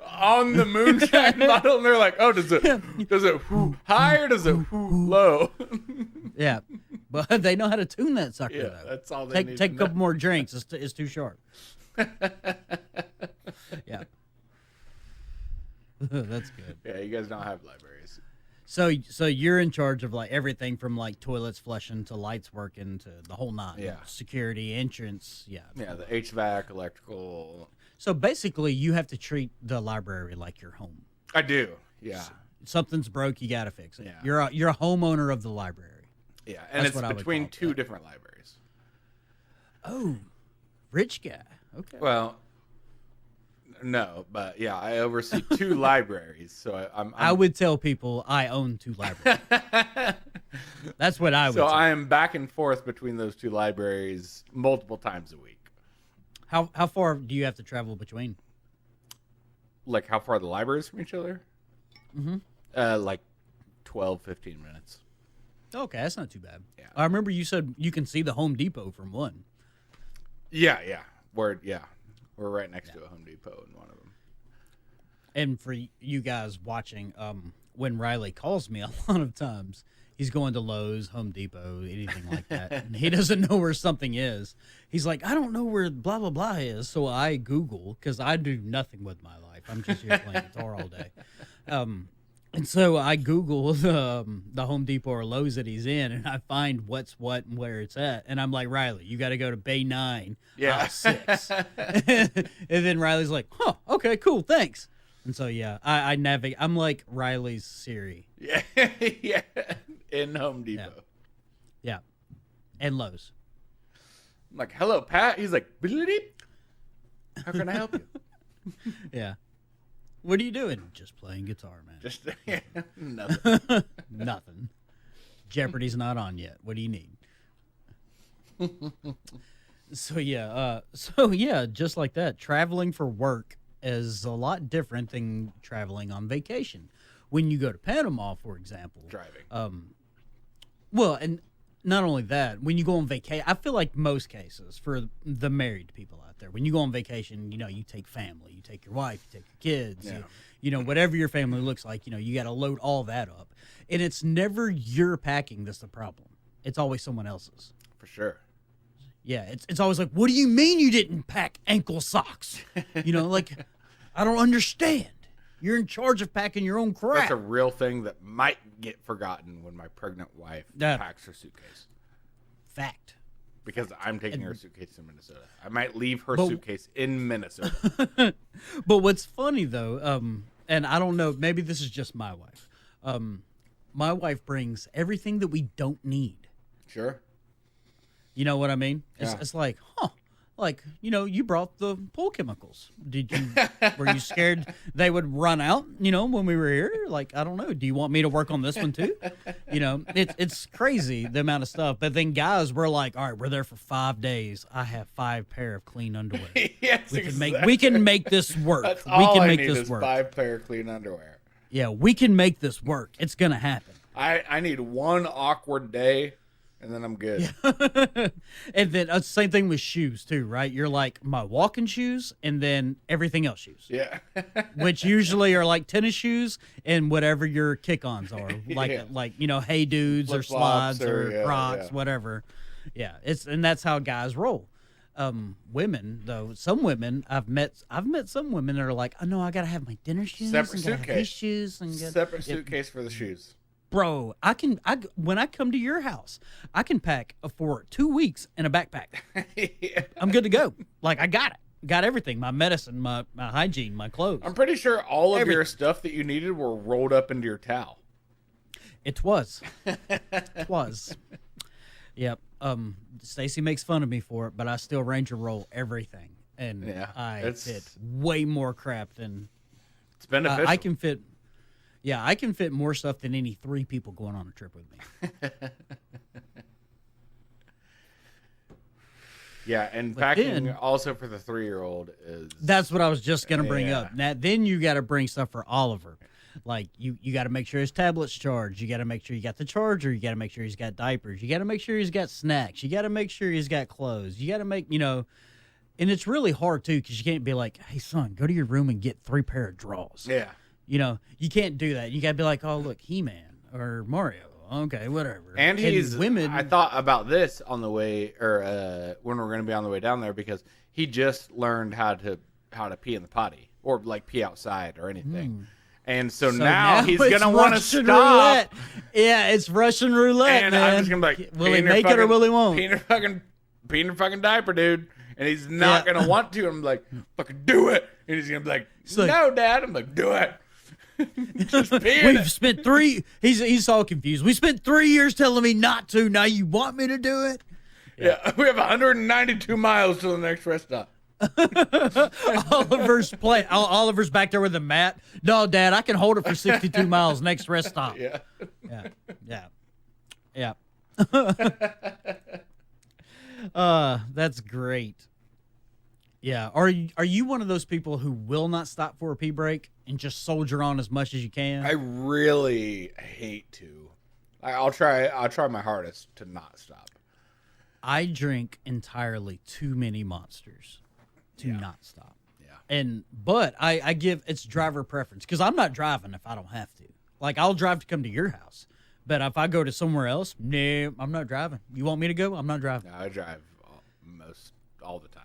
Speaker 1: on the moonshine bottle, and they're like, "Oh, does it high or does it low?"
Speaker 2: Yeah, but they know how to tune that sucker.
Speaker 1: Yeah,
Speaker 2: though.
Speaker 1: that's all they need.
Speaker 2: Take a couple more drinks. It's too sharp. Yeah, that's good.
Speaker 1: Yeah, you guys don't have libraries.
Speaker 2: So you're in charge of like everything from like toilets flushing to lights working to the whole nine.
Speaker 1: Yeah.
Speaker 2: Security, entrance. Yeah.
Speaker 1: Yeah, the HVAC, electrical.
Speaker 2: So basically, you have to treat the library like your home.
Speaker 1: I do. Yeah.
Speaker 2: Something's broke, you got to fix it.
Speaker 1: Yeah.
Speaker 2: You're a homeowner of the library.
Speaker 1: Yeah, and
Speaker 2: That's
Speaker 1: it's between two different libraries.
Speaker 2: Oh, rich guy. Okay.
Speaker 1: Well, no, but yeah, I oversee two libraries, so
Speaker 2: I would tell people I own two libraries. That's what I would.
Speaker 1: So
Speaker 2: say.
Speaker 1: I am back and forth between those two libraries multiple times a week.
Speaker 2: How far do you have to travel between?
Speaker 1: Like how far the libraries from each other?
Speaker 2: Mm-hmm.
Speaker 1: Like 12, 15 minutes.
Speaker 2: Okay, that's not too bad.
Speaker 1: Yeah.
Speaker 2: I remember you said you can see the Home Depot from one.
Speaker 1: Yeah. We're right next to a Home Depot in one of them.
Speaker 2: And for you guys watching, when Riley calls me, a lot of times he's going to Lowe's, Home Depot, anything like that, and he doesn't know where something is. He's like, I don't know where blah blah blah is, so I Google because I do nothing with my life. I'm just here playing guitar all day. And so I Google the Home Depot or Lowe's that he's in, and I find what's what and where it's at. And I'm like, Riley, you got to go to Bay 9,
Speaker 1: Yeah.
Speaker 2: 6. And then Riley's like, huh, okay, cool, thanks. And so, yeah, I navigate. I'm like Riley's Siri.
Speaker 1: Yeah. Yeah. In Home Depot.
Speaker 2: Yeah. And Lowe's.
Speaker 1: I'm like, hello, Pat. He's like, "Bleep. How can I help you?
Speaker 2: Yeah. What are you doing? Just playing guitar, man.
Speaker 1: Just nothing.
Speaker 2: Nothing. Jeopardy's not on yet. What do you need? So yeah, just like that. Traveling for work is a lot different than traveling on vacation. When you go to Panama, for example,
Speaker 1: Driving.
Speaker 2: Well, and not only that, when you go on vacation, I feel like most cases for the married people out there, when you go on vacation, you take family, you take your wife, you take your kids,
Speaker 1: Yeah.
Speaker 2: Whatever your family looks like, you got to load all that up. And it's never your packing that's the problem. It's always someone else's.
Speaker 1: For sure.
Speaker 2: Yeah, it's always like, what do you mean you didn't pack ankle socks? Like, I don't understand. You're in charge of packing your own crap.
Speaker 1: That's a real thing that might get forgotten when my pregnant wife packs her suitcase.
Speaker 2: Fact.
Speaker 1: Because I'm taking her suitcase to Minnesota. I might leave her suitcase in Minnesota.
Speaker 2: But what's funny, though, and I don't know, maybe this is just my wife. My wife brings everything that we don't need.
Speaker 1: Sure.
Speaker 2: You know what I mean?
Speaker 1: Yeah.
Speaker 2: It's like, huh. Like, you brought the pool chemicals. Were you scared they would run out, when we were here? Like, I don't know. Do you want me to work on this one too? It's crazy, the amount of stuff. But then guys, we're like, all right, we're there for 5 days. I have 5 pair of clean underwear.
Speaker 1: Yes,
Speaker 2: We can make this work.
Speaker 1: That's
Speaker 2: we
Speaker 1: all
Speaker 2: can
Speaker 1: I
Speaker 2: make
Speaker 1: need
Speaker 2: this
Speaker 1: is
Speaker 2: work.
Speaker 1: 5 pair of clean underwear.
Speaker 2: Yeah, we can make this work. It's going to happen.
Speaker 1: I need one awkward day, and then I'm good.
Speaker 2: And then same thing with shoes too, right? You're like my walking shoes and then everything else shoes.
Speaker 1: Yeah.
Speaker 2: Which usually are like tennis shoes and whatever your kick-ons are. Like hey dudes or
Speaker 1: Flip-flops
Speaker 2: slides or Crocs,
Speaker 1: yeah.
Speaker 2: whatever. Yeah, and that's how guys roll. Women though, some women I've met some women that are like, oh no, I gotta have my dinner shoes,
Speaker 1: Separate
Speaker 2: and gotta have
Speaker 1: suitcase.
Speaker 2: these shoes, and
Speaker 1: Separate suitcase for the shoes.
Speaker 2: Bro, when I come to your house, I can pack for 2 weeks in a backpack.
Speaker 1: Yeah.
Speaker 2: I'm good to go. Like, I got it. Got everything. My medicine, my hygiene, my clothes.
Speaker 1: I'm pretty sure all of your stuff that you needed were rolled up into your towel.
Speaker 2: It was. It was. Yep. Stacy makes fun of me for it, but I still Ranger roll everything. And I fit way more crap than...
Speaker 1: It's beneficial.
Speaker 2: I can fit... Yeah, I can fit more stuff than any 3 people going on a trip with me.
Speaker 1: Yeah, and
Speaker 2: But
Speaker 1: packing
Speaker 2: then-
Speaker 1: also for the 3-year-old is...
Speaker 2: That's what I was just gonna bring
Speaker 1: Yeah.
Speaker 2: up. Now, then you got to bring stuff for Oliver. Like you got to make sure his tablet's charged. You got to make sure you got the charger. You got to make sure he's got diapers. You got to make sure he's got snacks. You got to make sure he's got clothes. You got to make and it's really hard too because you can't be like, hey son, go to your room and get 3 pair of drawers.
Speaker 1: Yeah.
Speaker 2: You can't do that. You got to be like, oh look, He-Man or Mario. Okay, whatever.
Speaker 1: And he's
Speaker 2: women.
Speaker 1: I thought about this on the way, or when we're going to be on the way down there, because he just learned how to pee in the potty or like pee outside or anything. And so now he's
Speaker 2: it's
Speaker 1: going to want to
Speaker 2: Russian
Speaker 1: stop.
Speaker 2: roulette. Yeah, it's Russian roulette,
Speaker 1: And
Speaker 2: man.
Speaker 1: I'm just going to be like,
Speaker 2: will he make it or will he won't?
Speaker 1: Pee in your fucking diaper, dude. And he's not going to want to. I'm like, fucking do it. And he's going to be like, no, Dad. I'm like, do it. Just pee in
Speaker 2: We've
Speaker 1: it.
Speaker 2: spent 3. He's all confused. We spent 3 years telling me not to. Now you want me to do it?
Speaker 1: Yeah, we have 192 miles to the next rest stop.
Speaker 2: Oliver's back there with a mat. No, Dad, I can hold it for 62 miles. Next rest stop.
Speaker 1: Yeah.
Speaker 2: Yeah. That's great. Yeah. Are you one of those people who will not stop for a pee break and just soldier on as much as you can?
Speaker 1: I really hate to. I'll try my hardest to not stop.
Speaker 2: I drink entirely too many monsters to not stop.
Speaker 1: Yeah.
Speaker 2: But I give it's driver preference because I'm not driving if I don't have to. Like I'll drive to come to your house, but if I go to somewhere else, no, I'm not driving. You want me to go? I'm not driving.
Speaker 1: No, I drive all the time.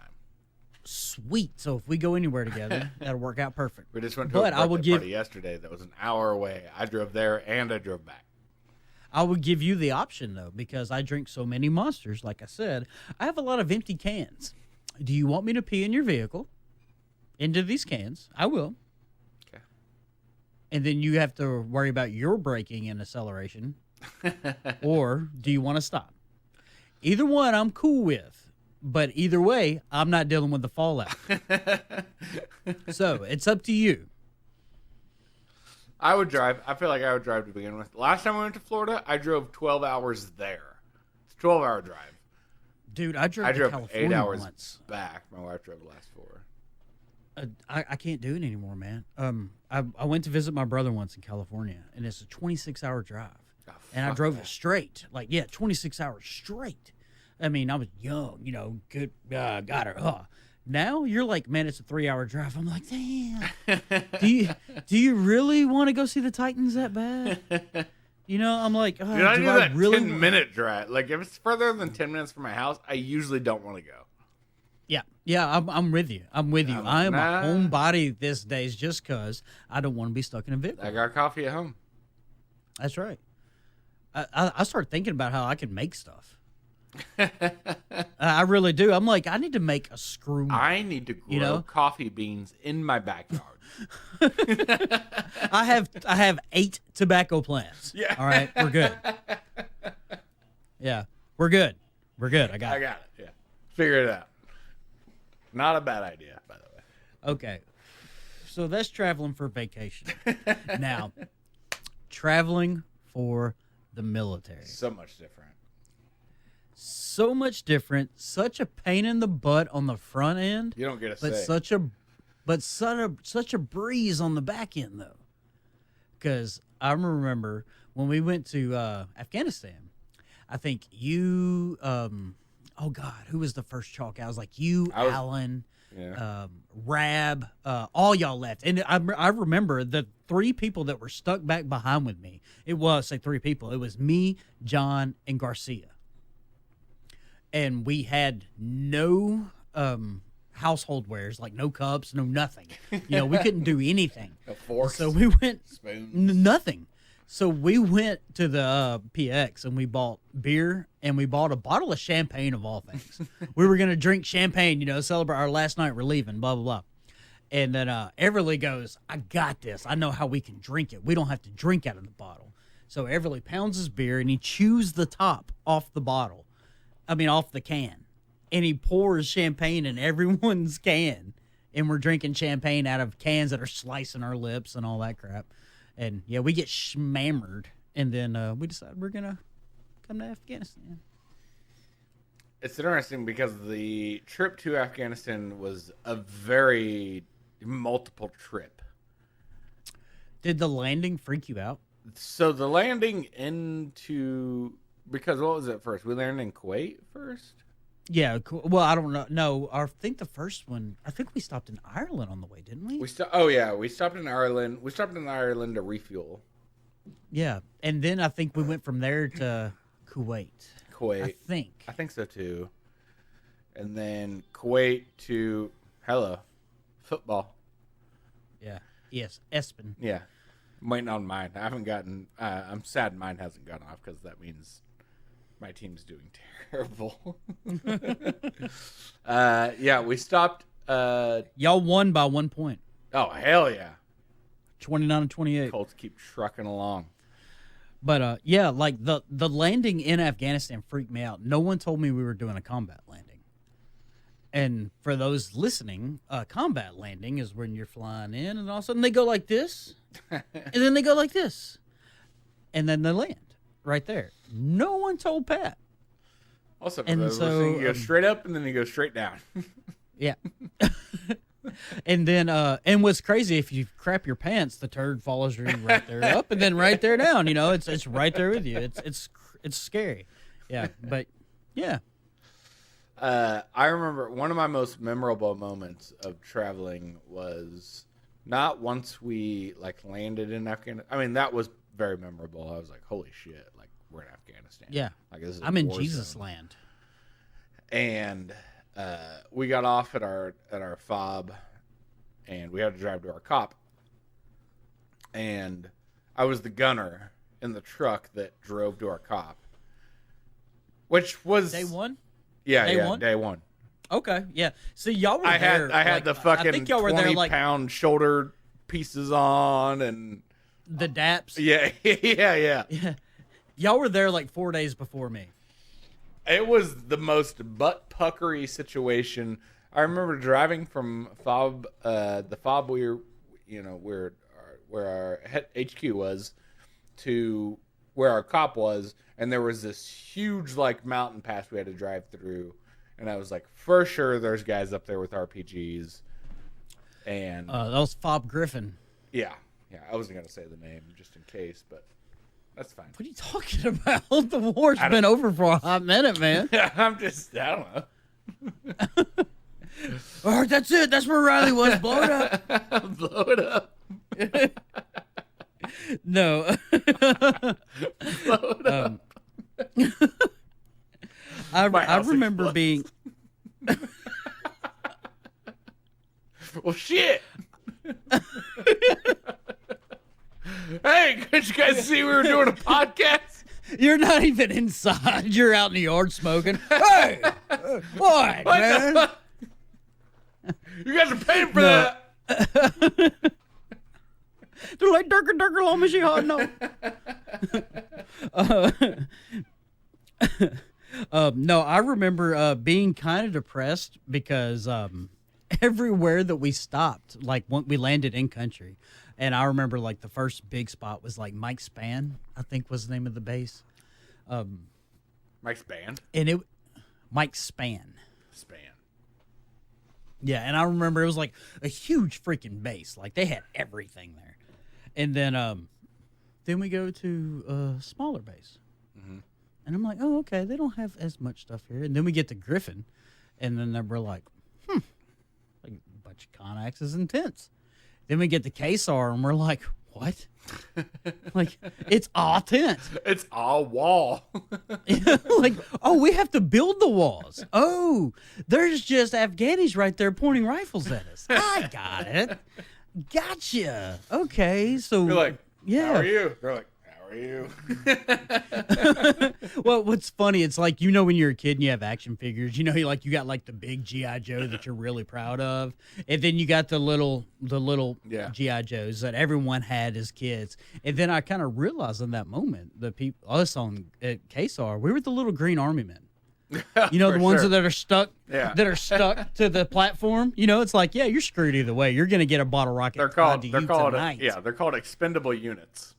Speaker 2: Sweet. So if we go anywhere together, that'll work out perfect.
Speaker 1: We just went to a
Speaker 2: I will
Speaker 1: birthday party yesterday that was an hour away. I drove there and I drove back.
Speaker 2: I would give you the option though because I drink so many monsters. Like I said, I have a lot of empty cans. Do you want me to pee in your vehicle into these cans? I will.
Speaker 1: Okay.
Speaker 2: And then you have to worry about your braking and acceleration. Or do you want to stop? Either one I'm cool with. But either way, I'm not dealing with the fallout. So it's up to you.
Speaker 1: I would drive. I feel like I would drive to begin with. Last time I went to Florida, I drove 12 hours there. It's a 12-hour drive.
Speaker 2: Dude, I drove to
Speaker 1: drove
Speaker 2: California
Speaker 1: 8 hours
Speaker 2: once.
Speaker 1: back. My wife drove the last 4.
Speaker 2: I can't do it anymore, man. I went to visit my brother once in California, and it's a 26-hour drive.
Speaker 1: Oh,
Speaker 2: and I drove
Speaker 1: that.
Speaker 2: it straight. 26 hours straight. I mean, I was young, good, got her. Now you're like, man, it's a 3-hour drive. I'm like, damn. do you really want to go see the Titans that bad? I'm like, oh,
Speaker 1: Dude, I do that
Speaker 2: really
Speaker 1: 10-minute drive. Like, if it's further than 10 minutes from my house, I usually don't want to go.
Speaker 2: Yeah, I'm with you. I am
Speaker 1: nah.
Speaker 2: a homebody these days just because I don't want to be stuck in a vehicle.
Speaker 1: I got coffee at home.
Speaker 2: That's right. I started thinking about how I can make stuff. I really do. I'm like, I need to make a screw.
Speaker 1: I need to grow coffee beans in my backyard.
Speaker 2: I have 8 tobacco plants.
Speaker 1: Yeah.
Speaker 2: All right, we're good. Yeah, we're good. We're good. I got
Speaker 1: it. Yeah. Figure it out. Not a bad idea, by the way.
Speaker 2: Okay. So that's traveling for vacation. Now, traveling for the military.
Speaker 1: So much different.
Speaker 2: So much different. Such a pain in the butt on the front end.
Speaker 1: You don't get a
Speaker 2: but
Speaker 1: say.
Speaker 2: such a breeze on the back end though. Because I remember when we went to Afghanistan, I think you oh God, who was the first chalk? I was like Alan, Rab, all y'all left. And I remember the 3 people that were stuck back behind with me. It was 3 people. It was me, John, and Garcia. And we had no household wares, like no cups, no nothing. We couldn't do anything.
Speaker 1: No forks.
Speaker 2: So we went
Speaker 1: spoons.
Speaker 2: Nothing. So we went to the PX and we bought beer and we bought a bottle of champagne of all things. We were gonna drink champagne, celebrate our last night. We're leaving, blah blah blah. And then Everly goes, "I got this. I know how we can drink it. We don't have to drink out of the bottle." So Everly pounds his beer and he chews the top off the bottle. Off the can. And he pours champagne in everyone's can. And we're drinking champagne out of cans that are slicing our lips and all that crap. And, yeah, we get schmammered. And then we decide we're going to come to Afghanistan.
Speaker 1: It's interesting because the trip to Afghanistan was a very multiple trip.
Speaker 2: Did the landing freak you out?
Speaker 1: So the landing into, because what was it first? We landed in Kuwait first?
Speaker 2: Yeah, cool. Well, I don't know. No, I think the first one, I think we stopped in Ireland on the way, didn't we?
Speaker 1: We stopped in Ireland. We stopped in Ireland to refuel.
Speaker 2: Yeah, and then I think we went from there to Kuwait. I think
Speaker 1: so too. And then Kuwait to football.
Speaker 2: Yeah. Yes, Espen.
Speaker 1: Yeah. I'm waiting on mine. I haven't gotten. I'm sad mine hasn't gone off because that means my team's doing terrible. Yeah, we stopped.
Speaker 2: Y'all won by 1 point.
Speaker 1: Oh, hell yeah.
Speaker 2: 29-28.
Speaker 1: Colts keep trucking along.
Speaker 2: But, yeah, like the landing in Afghanistan freaked me out. No one told me we were doing a combat landing. And for those listening, combat landing is when you're flying in and all of a sudden they go like this. And then they go like this. And then they land right there. No one told Pat.
Speaker 1: Also, for those listening, you go straight up and then you go straight down.
Speaker 2: Yeah. And then, and what's crazy, if you crap your pants, the turd follows you right there up and then right there down. You know, it's right there with you. It's scary. Yeah, but yeah.
Speaker 1: I remember one of my most memorable moments of traveling was not once we landed in Afghanistan. I mean, that was very memorable. I was like, holy shit, we're in Afghanistan.
Speaker 2: Yeah.
Speaker 1: This is
Speaker 2: I'm in Jesus land.
Speaker 1: And we got off at our fob, and we had to drive to our cop. And I was the gunner in the truck that drove to our cop, which was
Speaker 2: Day one.
Speaker 1: Yeah, day one.
Speaker 2: Okay, yeah. See, y'all were there.
Speaker 1: I had the fucking 20-pound shoulder pieces on and
Speaker 2: the daps.
Speaker 1: Yeah.
Speaker 2: Yeah. Y'all were there 4 days before me.
Speaker 1: It was the most butt-puckery situation. I remember driving from fob, the fob where our HQ was, to where our cop was, and there was this huge mountain pass we had to drive through, and I was like, for sure there's guys up there with RPGs. And
Speaker 2: that was Fob Griffin.
Speaker 1: Yeah, I wasn't gonna say the name just in case, but that's fine.
Speaker 2: What are you talking about? The war's been over for a hot minute, man.
Speaker 1: I don't know.
Speaker 2: All right, that's it. That's where Riley was. Blow it up.
Speaker 1: Blow it up.
Speaker 2: No.
Speaker 1: Blow it up.
Speaker 2: I remember being.
Speaker 1: Well, shit. Hey, could you guys see we were doing a podcast?
Speaker 2: You're not even inside. You're out in the yard smoking. Hey, what man?
Speaker 1: You guys are paying for that.
Speaker 2: They're like darker, long machine hot. No. No, I remember being kind of depressed because everywhere that we stopped, when we landed in country, and I remember the first big spot was Mike Spann, I think was the name of the base.
Speaker 1: Mike Spann?
Speaker 2: And Mike Spann. Yeah, and I remember it was a huge freaking base. They had everything there. And then we go to a smaller base. Mm-hmm. And I'm like, oh, okay, they don't have as much stuff here. And then we get to Griffin, and then we're like, a bunch of Connaxes and tents. Then we get to KSAR, and we're like, what? It's all tent.
Speaker 1: It's all wall.
Speaker 2: Oh, we have to build the walls. Oh, there's just Afghanis right there pointing rifles at us. I got it. Gotcha. Okay, so
Speaker 1: you're like,
Speaker 2: yeah.
Speaker 1: How are you? They're like, how are you?
Speaker 2: Well, what's funny, it's when you're a kid and you have action figures, you got the big G.I. Joe that you're really proud of, and then you got the little G.I. Joes that everyone had as kids. And then I kind of realized in that moment, us at KSAR, we were the little green army men. The ones that are stuck to the platform. It's you're screwed either way. You're gonna get a bottle rocket.
Speaker 1: They're called expendable units.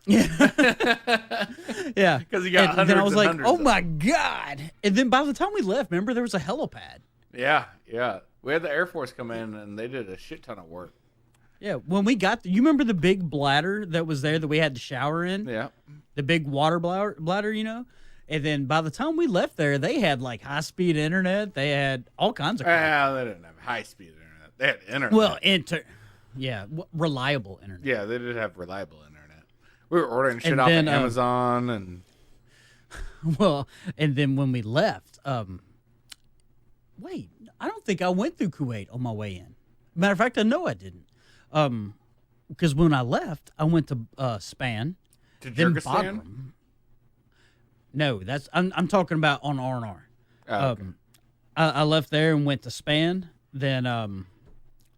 Speaker 2: Yeah.
Speaker 1: Because you got
Speaker 2: and
Speaker 1: hundreds
Speaker 2: then I was
Speaker 1: and
Speaker 2: like,
Speaker 1: hundreds
Speaker 2: oh
Speaker 1: of
Speaker 2: my
Speaker 1: them.
Speaker 2: God. And then by the time we left, remember, there was a helipad.
Speaker 1: Yeah. We had the Air Force come in, and they did a shit ton of work.
Speaker 2: Yeah, when we got there, you remember the big bladder that was there that we had to shower in?
Speaker 1: Yeah.
Speaker 2: The big water bladder, you know? And then by the time we left there, they had like high-speed internet. They had all kinds of crap.
Speaker 1: Well, they didn't have high-speed internet. They had internet.
Speaker 2: Well, reliable internet.
Speaker 1: Yeah, they did have reliable internet. We were ordering shit
Speaker 2: And
Speaker 1: off
Speaker 2: then,
Speaker 1: of Amazon and...
Speaker 2: Well, and then when we left, wait, I don't think I went through Kuwait on my way in. Matter of fact, I know I didn't. Because when I left, I went to Span,
Speaker 1: To
Speaker 2: then
Speaker 1: Kyrgyzstan?
Speaker 2: Bagram. No, I'm talking about on R&R.
Speaker 1: Oh, okay.
Speaker 2: I left there and went to Span, then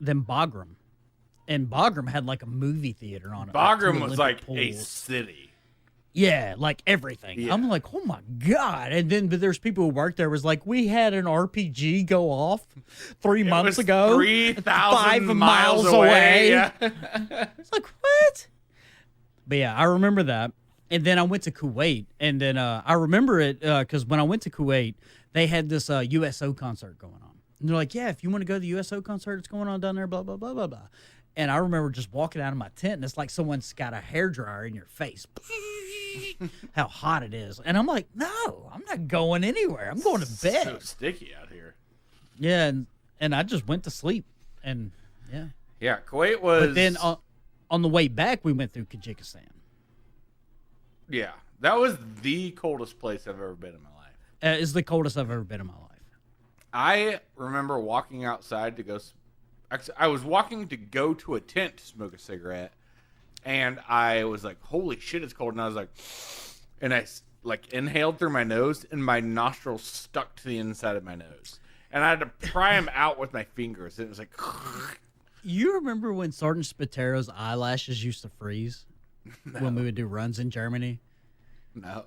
Speaker 2: Bagram, and Bagram had like a movie theater on it.
Speaker 1: Bagram
Speaker 2: two
Speaker 1: was
Speaker 2: Olympic
Speaker 1: like a
Speaker 2: pools.
Speaker 1: city.
Speaker 2: Yeah, like everything.
Speaker 1: Yeah.
Speaker 2: I'm like, oh my God. And then but there's people who worked there was like, we had an RPG go off 3 months ago.
Speaker 1: 3,000
Speaker 2: 5
Speaker 1: miles away. Yeah.
Speaker 2: It's like, what? But yeah, I remember that. And then I went to Kuwait. And then I remember it because when I went to Kuwait, they had this USO concert going on. And they're like, yeah, if you want to go to the USO concert, it's going on down there, blah, blah, blah, blah, blah. And I remember just walking out of my tent, and it's like someone's got a hairdryer in your face. How hot it is. And I'm like, no, I'm not going anywhere. I'm going to bed.
Speaker 1: So sticky out here.
Speaker 2: Yeah, and I just went to sleep. And, yeah.
Speaker 1: Yeah, Kuwait was...
Speaker 2: But then on the way back, we went through Tajikistan.
Speaker 1: Yeah, that was the coldest place I've ever been in my life.
Speaker 2: It's the coldest I've ever been in my life.
Speaker 1: I remember walking outside to go... I was walking to go to a tent to smoke a cigarette, and I was like, holy shit, it's cold. And I was like... And I, like, inhaled through my nose, and my nostrils stuck to the inside of my nose. And I had to pry them out with my fingers, and it was like...
Speaker 2: You remember when Sergeant Spatero's eyelashes used to freeze
Speaker 1: No.
Speaker 2: when we would do runs in Germany?
Speaker 1: No.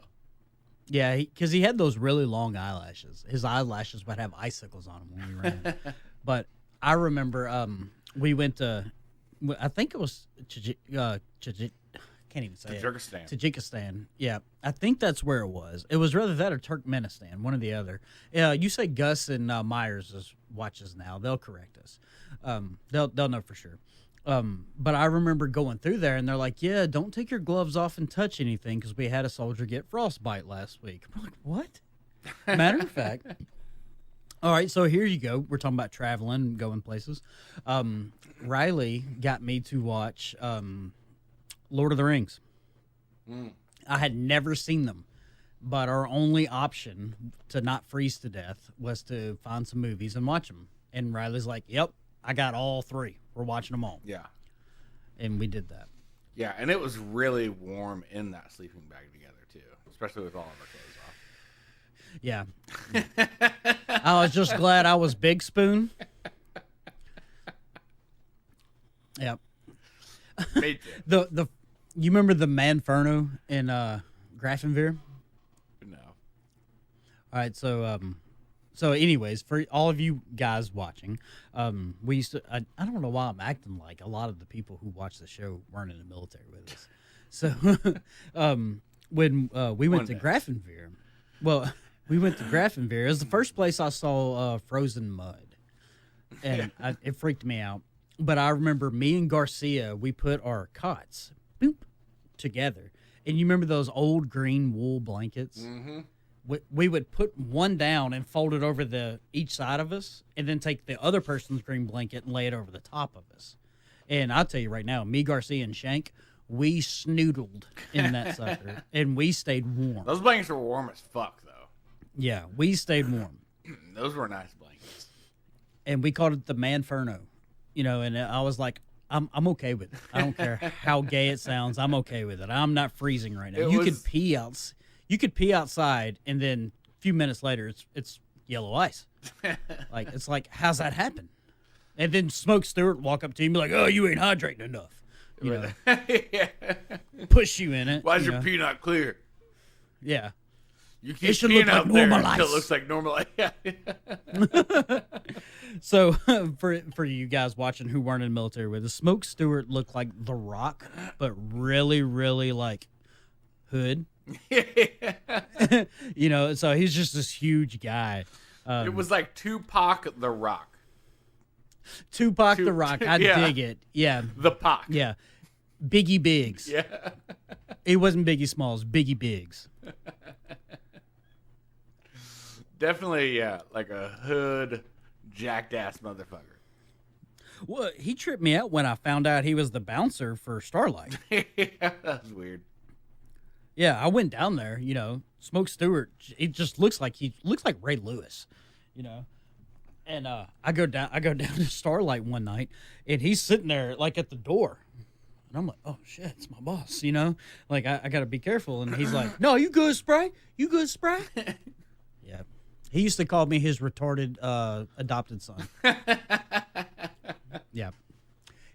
Speaker 2: Yeah, because he had those really long eyelashes. His eyelashes would have icicles on them when we ran. But I remember we went to, I think it was can't even say
Speaker 1: Tajikistan.
Speaker 2: Tajikistan. Yeah, I think that's where it was. It was rather that or Turkmenistan, one or the other. You say Gus and Myers watches now. They'll correct us. They'll know for sure. But I remember going through there, and they're like, yeah, don't take your gloves off and touch anything because we had a soldier get frostbite last week. I'm like, what? Matter of fact. All right, so here you go. We're talking about traveling, going places. Riley got me to watch Lord of the Rings. I had never seen them, but our only option to not freeze to death was to find some movies and watch them. And Riley's like, yep, I got all 3. We're watching them all.
Speaker 1: Yeah.
Speaker 2: And we did that.
Speaker 1: Yeah, and it was really warm in that sleeping bag together, too. Especially with all of our clothes off.
Speaker 2: Yeah. I was just glad I was Big Spoon. Yep.
Speaker 1: Me too.
Speaker 2: You remember the Manferno in Grafenveer?
Speaker 1: No.
Speaker 2: All right, so anyways, for all of you guys watching, we used to, I don't know why I'm acting like a lot of the people who watch the show weren't in the military with us. So when we went to Grafenveer, we went to Grafenveer. It was the first place I saw frozen mud, and it freaked me out. But I remember me and Garcia, we put our cots together. And you remember those old green wool blankets?
Speaker 1: Mm-hmm.
Speaker 2: We would put one down and fold it over each side of us, and then take the other person's green blanket and lay it over the top of us. And I'll tell you right now, me, Garcia, and Shank, we snoodled in that sucker, and we stayed warm.
Speaker 1: Those blankets were warm as fuck, though.
Speaker 2: Yeah, we stayed warm.
Speaker 1: Those were nice blankets.
Speaker 2: And we called it the Manferno, and I was like, I'm okay with it. I don't care how gay it sounds. I'm okay with it. I'm not freezing right now. You could pee outside, and then a few minutes later, it's yellow ice. It's like, how's that happen? And then Smoke Stewart walk up to you and be like, oh, you ain't hydrating enough.
Speaker 1: Yeah.
Speaker 2: Push you in it.
Speaker 1: Why's your pee not clear?
Speaker 2: Yeah.
Speaker 1: You keep
Speaker 2: should
Speaker 1: peeing
Speaker 2: look like
Speaker 1: out there
Speaker 2: normal
Speaker 1: until
Speaker 2: ice.
Speaker 1: it looks like normal ice.
Speaker 2: So for you guys watching who weren't in the military with us, Smoke Stewart looked like The Rock, but really, really like hood. You know, so he's just this huge guy.
Speaker 1: It was like Tupac the Rock.
Speaker 2: Tupac the Rock. I dig it. Yeah.
Speaker 1: The Pac.
Speaker 2: Yeah. Biggie Biggs.
Speaker 1: Yeah.
Speaker 2: It wasn't Biggie Smalls, Biggie Biggs.
Speaker 1: Definitely, yeah, like a hood, jacked ass motherfucker.
Speaker 2: Well, he tripped me out when I found out he was the bouncer for Starlight.
Speaker 1: Yeah, that's weird.
Speaker 2: Yeah, I went down there, you know, Smoke Stewart, he looks like Ray Lewis, you know. And I go down to Starlight one night, and he's sitting there like at the door. And I'm like, oh shit, it's my boss, you know? Like I gotta be careful. And he's like, no, you good, Spray? You good, Spray? Yeah. He used to call me his retarded adopted son. Yeah.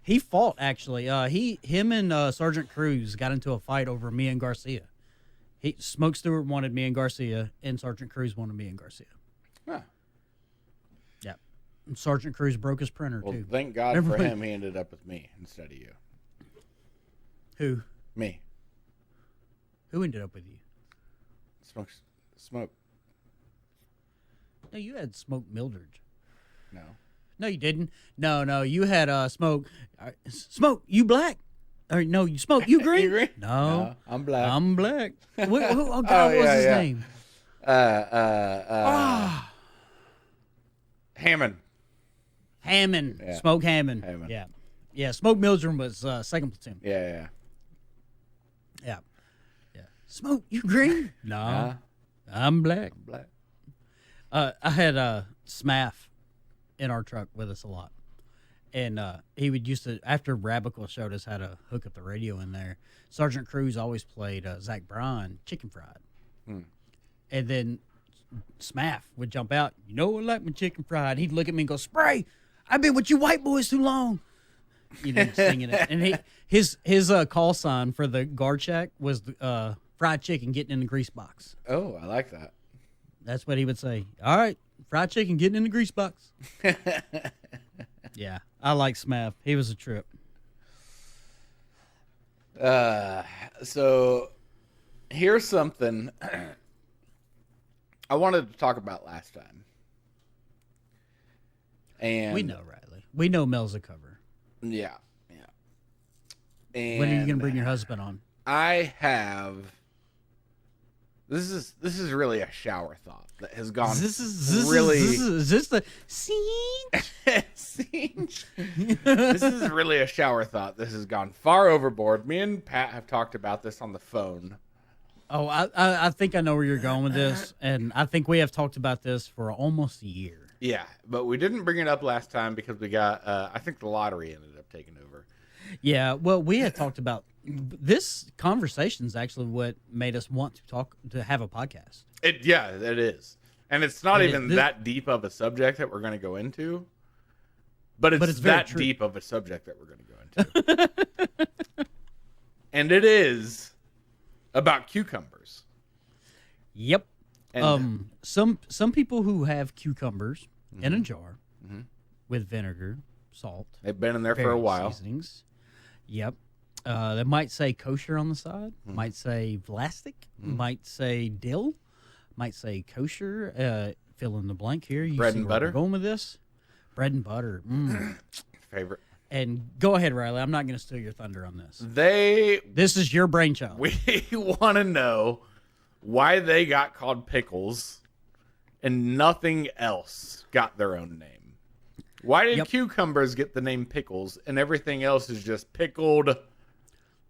Speaker 2: He fought, actually. Him and Sergeant Cruz got into a fight over me and Garcia. Smoke Stewart wanted me and Garcia, and Sergeant Cruz wanted me and Garcia.
Speaker 1: Huh.
Speaker 2: Yeah. And Sergeant Cruz broke his printer,
Speaker 1: Well,
Speaker 2: too.
Speaker 1: thank God for him, he ended up with me instead of you.
Speaker 2: Who?
Speaker 1: Me.
Speaker 2: Who ended up with you?
Speaker 1: Smoke.
Speaker 2: No, you had Smoke Mildred.
Speaker 1: No.
Speaker 2: No, you didn't. No, you had Smoke. Smoke, you black? Or no, you Smoke, you green?
Speaker 1: You green?
Speaker 2: No,
Speaker 1: I'm black.
Speaker 2: I'm black. Oh God, what was his name?
Speaker 1: Hammond.
Speaker 2: Hammond.
Speaker 1: Yeah.
Speaker 2: Smoke Hammond. Yeah. Smoke Mildred was second platoon.
Speaker 1: Yeah.
Speaker 2: Smoke, you green? No, I'm black. I had Smaff in our truck with us a lot. And he would used to, after Rabical showed us how to hook up the radio in there, Sergeant Cruz always played Zach Bryan, Chicken Fried. And then Smaff would jump out, you know, I like my chicken fried. He'd look at me and go, Spray, I've been with you white boys too long. You know, singing it. And his call sign for the guard shack was fried chicken getting in the grease box.
Speaker 1: Oh, I like that.
Speaker 2: That's what he would say. All right, fried chicken getting in the grease box. Yeah, I like Smaff. He was a trip.
Speaker 1: So here's something I wanted to talk about last time. And
Speaker 2: we know, Riley. We know Mel's a cover.
Speaker 1: Yeah. And
Speaker 2: when are you gonna bring your husband on?
Speaker 1: I have. This is really a shower thought that has gone really.
Speaker 2: Is this the cinch?
Speaker 1: Cinch. This is really a shower thought. This has gone far overboard. Me and Pat have talked about this on the phone.
Speaker 2: Oh, I think I know where you're going with this, and I think we have talked about this for almost a year.
Speaker 1: Yeah, but we didn't bring it up last time because we got. I think the lottery ended up taking over.
Speaker 2: Yeah, well, we had talked about this conversation is actually what made us want to have a podcast.
Speaker 1: It is, and it's not even that deep of a subject that we're going to go into, but it's that deep of a subject that we're going to go into, and it is about cucumbers.
Speaker 2: Yep. And some people who have cucumbers in a jar with vinegar, salt.
Speaker 1: They've been in there for a while. Seasonings.
Speaker 2: Yep. They might say kosher on the side. Might say Vlastik. Might say dill. Might say kosher. Fill in the blank here. You
Speaker 1: bread
Speaker 2: see
Speaker 1: and
Speaker 2: where
Speaker 1: butter.
Speaker 2: We're going with this. Bread and butter.
Speaker 1: Favorite.
Speaker 2: And go ahead, Riley. I'm not going to steal your thunder on this.
Speaker 1: This
Speaker 2: is your brainchild.
Speaker 1: We want to know why they got called pickles and nothing else got their own name. Why did cucumbers get the name pickles and everything else is just pickled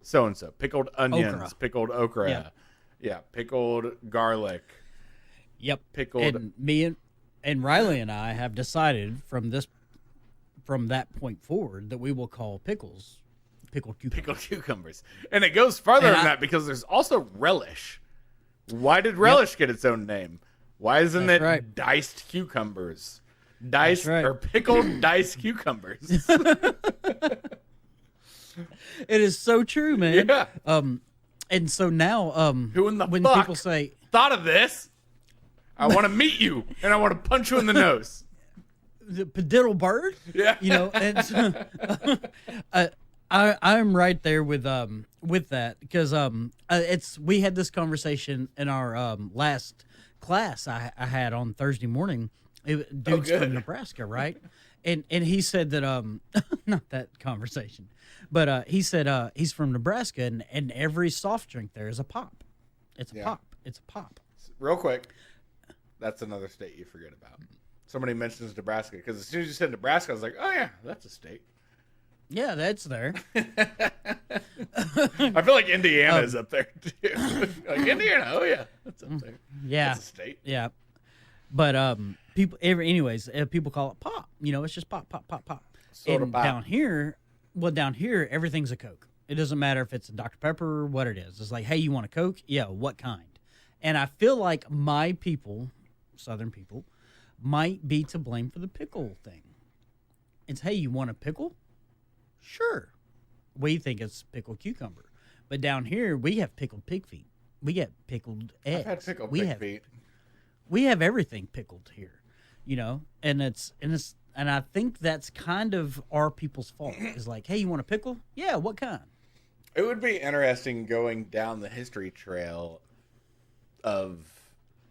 Speaker 1: so-and-so? Pickled onions, pickled okra, pickled garlic.
Speaker 2: Yep.
Speaker 1: Pickled.
Speaker 2: And me and Riley and I have decided from that point forward that we will call pickles pickled cucumbers.
Speaker 1: Pickled cucumbers. And it goes farther than that because there's also relish. Why did relish get its own name? Why isn't it diced cucumbers? Diced or pickled diced cucumbers.
Speaker 2: It is so true, man.
Speaker 1: Yeah.
Speaker 2: And so now,
Speaker 1: who in the
Speaker 2: when
Speaker 1: fuck
Speaker 2: people say
Speaker 1: thought of this, I want to meet you and I want to punch you in the nose.
Speaker 2: The pediddle bird,
Speaker 1: yeah,
Speaker 2: you know, and I'm right there with that because we had this conversation in our last class I had on Thursday morning. Dude's from Nebraska, right? And he said that not that conversation, but he said he's from Nebraska and every soft drink there is a pop. It's a pop. It's a pop.
Speaker 1: Real quick, that's another state you forget about. Somebody mentions Nebraska because as soon as you said Nebraska, I was like, oh yeah, that's a state.
Speaker 2: Yeah, that's there.
Speaker 1: I feel like Indiana is up there too. Like Indiana, oh yeah, that's up there.
Speaker 2: Yeah,
Speaker 1: that's a state.
Speaker 2: Yeah, but people call it pop. You know, it's just pop, pop, pop, pop.
Speaker 1: Soda
Speaker 2: and
Speaker 1: pop.
Speaker 2: down here everything's a Coke. It doesn't matter if it's a Dr. Pepper or what it is. It's like, hey, you want a Coke? Yeah, what kind? And I feel like my people, Southern people, might be to blame for the pickle thing. It's, hey, you want a pickle? Sure. We think it's pickled cucumber. But down here, we have pickled pig feet. We get pickled eggs.
Speaker 1: I've had pickled pig feet.
Speaker 2: We have everything pickled here, you know? And I think that's kind of our people's fault. It's like, hey, you want a pickle? Yeah, what kind?
Speaker 1: It would be interesting going down the history trail of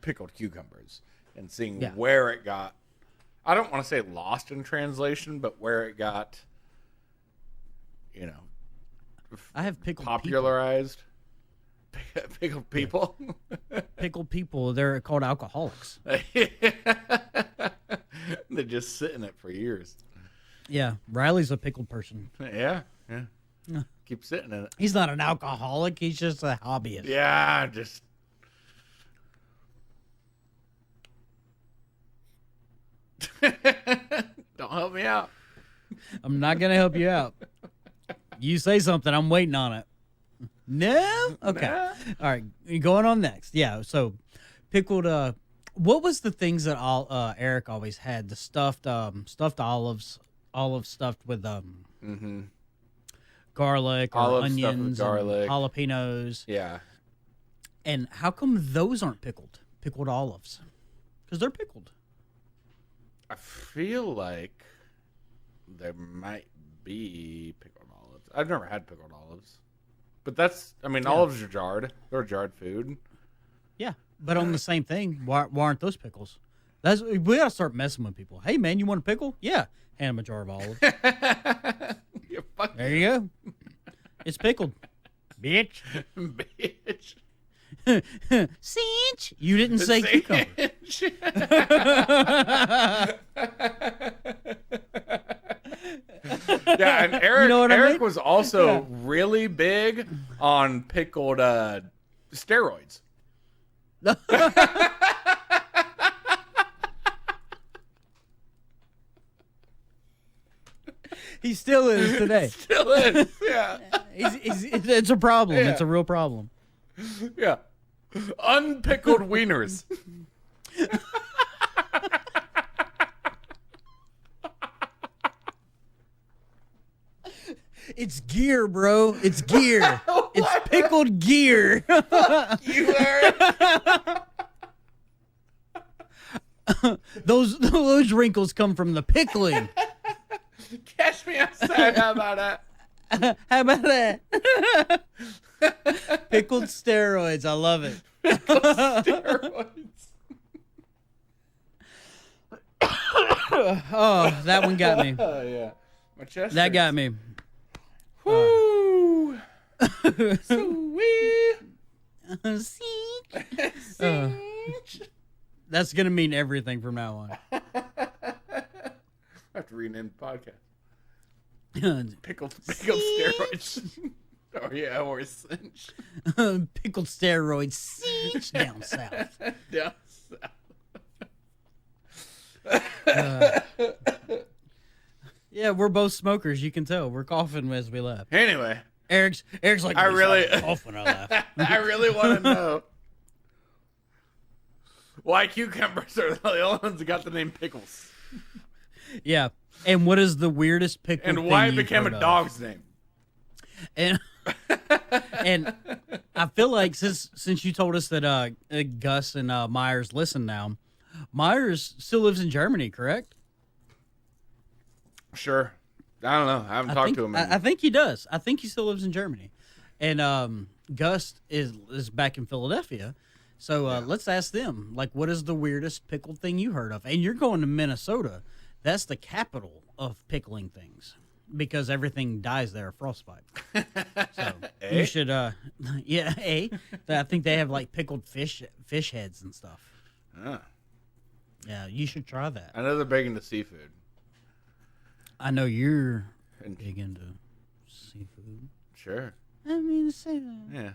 Speaker 1: pickled cucumbers and seeing where it got, I don't want to say lost in translation, but where it got, you know,
Speaker 2: I have pickled
Speaker 1: popularized. Pickled people?
Speaker 2: Pickled people, they're called alcoholics.
Speaker 1: They just sit in it for years.
Speaker 2: Yeah, Riley's a pickled person.
Speaker 1: Yeah. Keep sitting in it.
Speaker 2: He's not an alcoholic, he's just a hobbyist.
Speaker 1: Yeah, just... Don't help me out.
Speaker 2: I'm not going to help you out. You say something, I'm waiting on it. No? Okay.
Speaker 1: Nah.
Speaker 2: All right, going on next. Yeah, so pickled, what was the things that Eric always had? The stuffed olives stuffed with garlic or
Speaker 1: Olives
Speaker 2: onions,
Speaker 1: stuffed with garlic.
Speaker 2: And jalapenos.
Speaker 1: Yeah.
Speaker 2: And how come those aren't pickled? Pickled olives. Because they're pickled.
Speaker 1: I feel like there might be pickled olives. I've never had pickled olives. But that's, I mean, olives are jarred. They're jarred food.
Speaker 2: Yeah, but on the same thing, why aren't those pickles? We gotta start messing with people. Hey, man, you want a pickle? Yeah. Hand them a jar of olives. There you go. It's pickled. Bitch.
Speaker 1: Bitch.
Speaker 2: Cinch. You didn't say cucumber.
Speaker 1: Yeah, and Eric was also really big on pickled steroids.
Speaker 2: He still is today.
Speaker 1: Still is, yeah.
Speaker 2: It's a problem.
Speaker 1: Yeah.
Speaker 2: It's a real problem.
Speaker 1: Yeah. Unpickled wieners.
Speaker 2: It's gear, bro. It's gear. It's pickled gear.
Speaker 1: You heard?
Speaker 2: Those wrinkles come from the pickling.
Speaker 1: Catch me outside. How about that?
Speaker 2: How about that? Pickled steroids. I love it.
Speaker 1: Pickled steroids.
Speaker 2: Oh, that one got me.
Speaker 1: Oh, yeah. My chest
Speaker 2: That
Speaker 1: hurts.
Speaker 2: got me.
Speaker 1: Woo! Sweet.
Speaker 2: That's going to mean everything from now on.
Speaker 1: I have to rename the podcast. Pickled steroids. Oh, yeah, or cinch.
Speaker 2: Pickled steroids. Cinch down south.
Speaker 1: Down south.
Speaker 2: Yeah, we're both smokers. You can tell. We're coughing as we laugh.
Speaker 1: Anyway.
Speaker 2: Eric's like,
Speaker 1: I really
Speaker 2: coughing I laugh.
Speaker 1: I really want to know why cucumbers are the only ones that got the name pickles.
Speaker 2: Yeah. And what is the weirdest pickle?
Speaker 1: And why it became a dog's name.
Speaker 2: And and I feel like since you told us that Gus and Myers listen now, Myers still lives in Germany, correct?
Speaker 1: Sure. I don't know. I haven't talked to him.
Speaker 2: I think he does. I think he still lives in Germany, and Gus is back in Philadelphia. So let's ask them. Like, what is the weirdest pickled thing you heard of? And you're going to Minnesota. That's the capital of pickling things because everything dies there of frostbite. So you should, I think they have like pickled fish heads and stuff. Yeah, you should try that.
Speaker 1: I know they're big into seafood.
Speaker 2: I know you're big into seafood.
Speaker 1: Sure.
Speaker 2: I mean, say that.
Speaker 1: Yeah.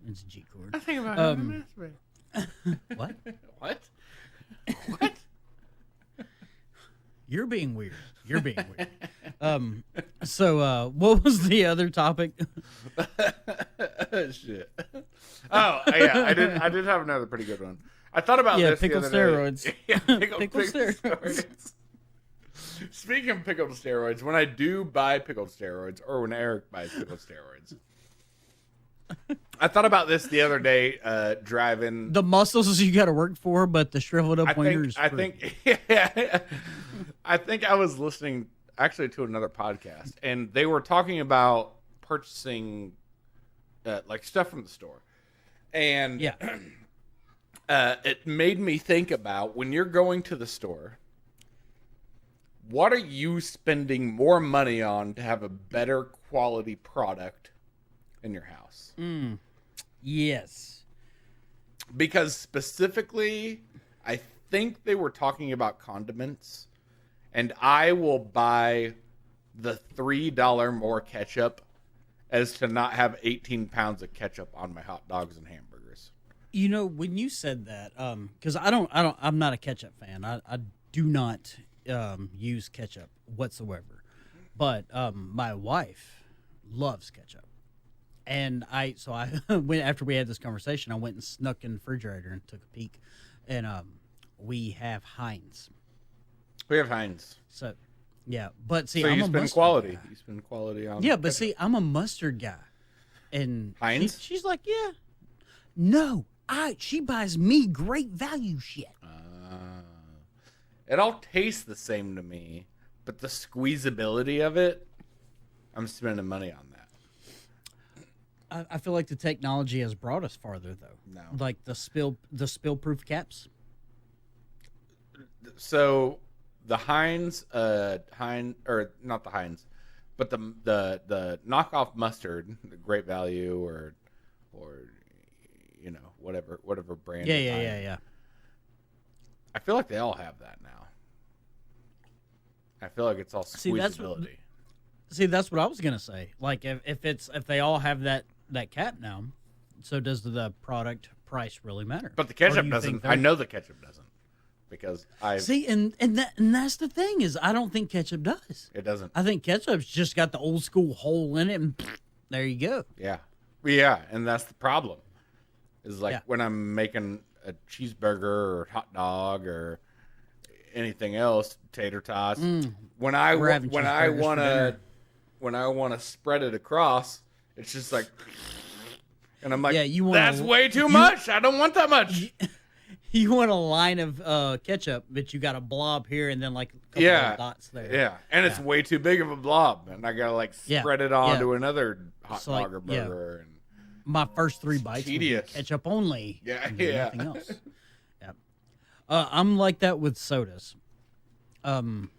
Speaker 2: It's a G chord.
Speaker 1: I think about having a masturbate.
Speaker 2: What?
Speaker 1: What? What?
Speaker 2: You're being weird. So what was the other topic?
Speaker 1: Shit. Oh, yeah, I did have another pretty good one. I thought about this
Speaker 2: pickled
Speaker 1: the other
Speaker 2: steroids.
Speaker 1: day. Yeah, pickled steroids. Speaking of pickled steroids, when I do buy pickled steroids, or when Eric buys pickled steroids, I thought about this the other day driving.
Speaker 2: The muscles you got to work for, but the shriveled up wiener is free.
Speaker 1: I think I was listening actually to another podcast, and they were talking about purchasing like stuff from the store, and it made me think about when you're going to the store. What are you spending more money on to have a better quality product in your house?
Speaker 2: Yes.
Speaker 1: Because specifically, I think they were talking about condiments, and I will buy the $3 more ketchup as to not have 18 pounds of ketchup on my hot dogs and hamburgers.
Speaker 2: You know, when you said that, because I'm not a ketchup fan. I do not use ketchup whatsoever, but my wife loves ketchup, and I went after we had this conversation. I went and snuck in the refrigerator and took a peek, and we have Heinz.
Speaker 1: We have Heinz.
Speaker 2: So yeah, but see,
Speaker 1: so
Speaker 2: I'm
Speaker 1: you
Speaker 2: a
Speaker 1: spend
Speaker 2: mustard
Speaker 1: quality.
Speaker 2: guy.
Speaker 1: You spend quality on.
Speaker 2: Yeah, but ketchup. See, I'm a mustard guy, and
Speaker 1: Heinz.
Speaker 2: She's like, yeah, no, she buys me great value shit.
Speaker 1: It all tastes the same to me, but the squeezability of it, I'm spending money on that.
Speaker 2: I feel like the technology has brought us farther, though.
Speaker 1: No,
Speaker 2: like the spill-proof caps.
Speaker 1: So the Heinz, or not the Heinz, but the knockoff mustard, the Great Value, or you know whatever brand.
Speaker 2: Yeah.
Speaker 1: I feel like they all have that now. I feel like it's all squeezability.
Speaker 2: See, that's what I was gonna say. Like, if they all have that cap now, so does the product price really matter?
Speaker 1: But the ketchup doesn't. I know the ketchup doesn't because I
Speaker 2: see, and that's the thing is I don't think ketchup does.
Speaker 1: It doesn't.
Speaker 2: I think ketchup's just got the old school hole in it, and there you go.
Speaker 1: Yeah, and that's the problem. Is like when I'm making a cheeseburger or hot dog or anything else, tater tots. When I want to spread it across, it's just like, and I'm like, that's way too much. I don't want that much.
Speaker 2: You want a line of ketchup, but you got a blob here and then like a couple of dots there.
Speaker 1: Yeah, and it's way too big of a blob, and I gotta like spread it onto another hot dog or burger. And
Speaker 2: my first 3 bites were ketchup only. Nothing else. I'm like that with sodas. Any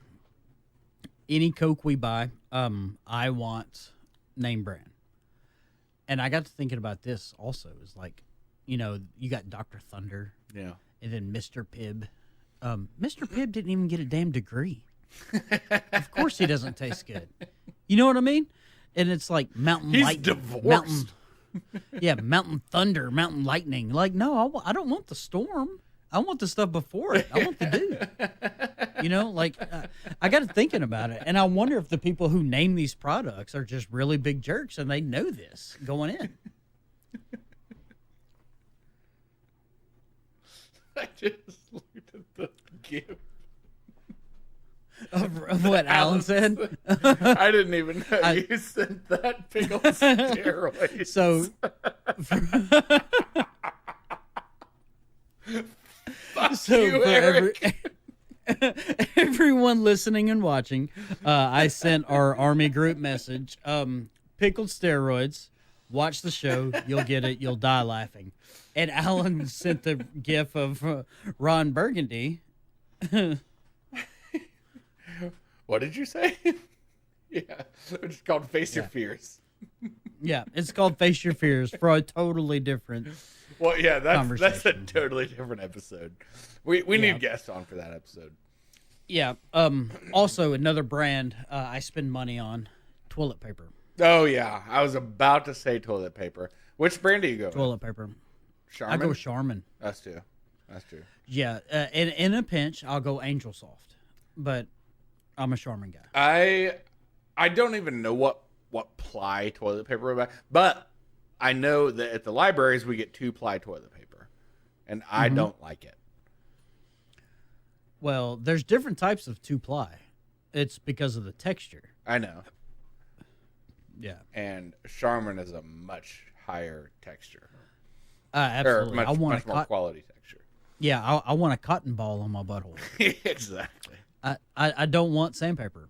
Speaker 2: Coke we buy, I want name brand. And I got to thinking about this also. Is like, you know, you got Dr. Thunder.
Speaker 1: Yeah.
Speaker 2: And then Mr. Pibb. Mr. Pibb didn't even get a damn degree. Of course he doesn't taste good. You know what I mean? And it's like Mountain Lightning.
Speaker 1: He's divorced.
Speaker 2: Mountain Thunder, Mountain Lightning. Like, no, I don't want the storm. I want the stuff before it. I want the dude. You know, like, I got to thinking about it. And I wonder if the people who name these products are just really big jerks and they know this going in.
Speaker 1: I just looked at the gift.
Speaker 2: Of what Alan said?
Speaker 1: I didn't even know you sent that pickled steroids.
Speaker 2: So,
Speaker 1: Fuck you, Eric.
Speaker 2: everyone listening and watching, I sent our Army group message, pickled steroids, watch the show, you'll get it, you'll die laughing. And Alan sent the gif of Ron Burgundy.
Speaker 1: What did you say? Yeah, it's called Face Your Fears.
Speaker 2: Yeah, it's called Face Your Fears for a totally different
Speaker 1: Well, yeah, that's a totally different episode. We need guests on for that episode.
Speaker 2: Yeah. Also, another brand I spend money on, toilet paper.
Speaker 1: Oh, yeah. I was about to say toilet paper. Which brand do you go with?
Speaker 2: Toilet paper.
Speaker 1: Charmin?
Speaker 2: I go with Charmin.
Speaker 1: That's true.
Speaker 2: Yeah. In a pinch, I'll go Angel Soft. But I'm a Charmin guy.
Speaker 1: I don't even know what ply toilet paper we buy, but I know that at the libraries we get 2-ply toilet paper, and I don't like it.
Speaker 2: Well, there's different types of 2-ply. It's because of the texture.
Speaker 1: I know.
Speaker 2: Yeah.
Speaker 1: And Charmin is a much higher texture.
Speaker 2: Absolutely.
Speaker 1: Or much more quality texture.
Speaker 2: Yeah, I want a cotton ball on my butthole.
Speaker 1: Exactly.
Speaker 2: I don't want sandpaper.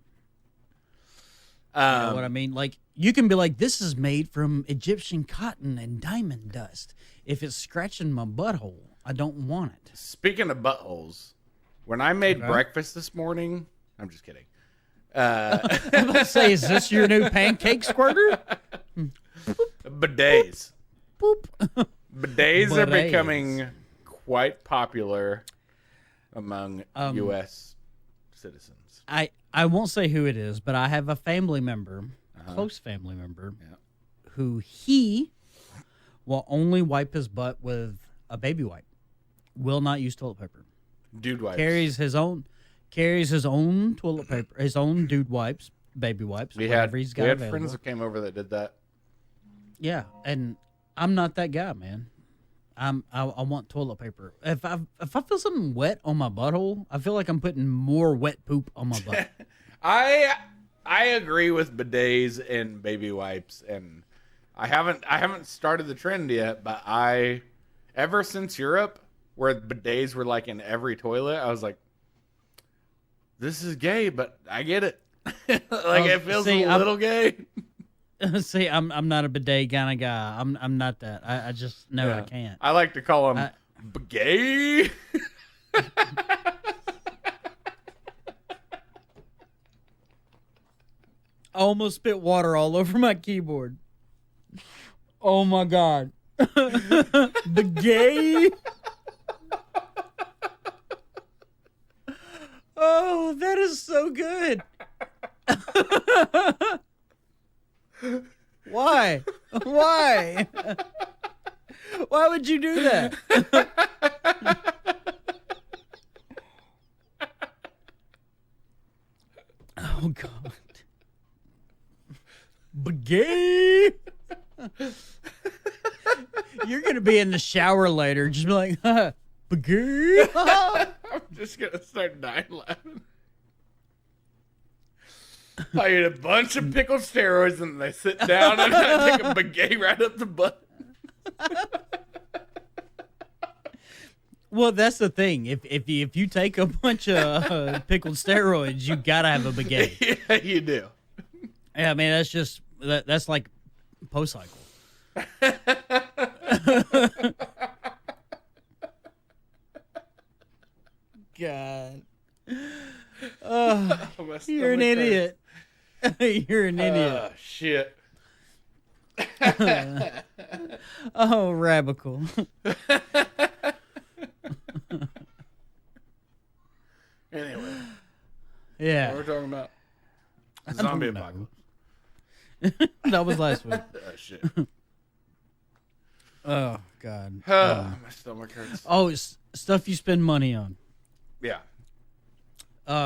Speaker 2: You know what I mean? Like, you can be like, this is made from Egyptian cotton and diamond dust. If it's scratching my butthole, I don't want it.
Speaker 1: Speaking of buttholes, when I made breakfast this morning, I'm just kidding.
Speaker 2: I'm about to say, is this your new pancake squirter?
Speaker 1: Bidets.
Speaker 2: Boop.
Speaker 1: Bidets are becoming quite popular among U.S. citizens.
Speaker 2: I won't say who it is, but I have a family member, close family member, who he will only wipe his butt with a baby wipe. Will not use toilet paper.
Speaker 1: Dude wipes.
Speaker 2: Carries his own toilet paper, his own dude wipes, baby wipes.
Speaker 1: We had friends that came over that did that.
Speaker 2: Yeah, and I'm not that guy, man. I want toilet paper. If I feel something wet on my butthole, I feel like I'm putting more wet poop on my butt.
Speaker 1: I agree with bidets and baby wipes, and I haven't started the trend yet, but ever since Europe, where bidets were like in every toilet, I was like, this is gay, but I get it. It feels a little gay.
Speaker 2: See, I'm not a bidet kind of guy. I'm not that. I just know I can't.
Speaker 1: I like to call them gay.
Speaker 2: I almost spit water all over my keyboard. Oh my god. The gay. Oh, that is so good. Why? Why? Why would you do that? Oh God. Bagay. You're gonna be in the shower later, just be like, bagay.
Speaker 1: I'm just gonna start dying laughing. I eat a bunch of pickled steroids and I sit down and I take a baguette right up the butt.
Speaker 2: Well, that's the thing. If you take a bunch of pickled steroids, you gotta have a baguette.
Speaker 1: Yeah, you do.
Speaker 2: Yeah, I mean that's like post cycle. God. You're an idiot. You're an idiot.
Speaker 1: Oh, shit.
Speaker 2: Oh, Rabical.
Speaker 1: Anyway.
Speaker 2: Yeah.
Speaker 1: What we're talking about? Zombie apocalypse.
Speaker 2: That was last week.
Speaker 1: Oh, shit.
Speaker 2: Oh, God.
Speaker 1: My stomach hurts.
Speaker 2: Oh, it's stuff you spend money on.
Speaker 1: Yeah.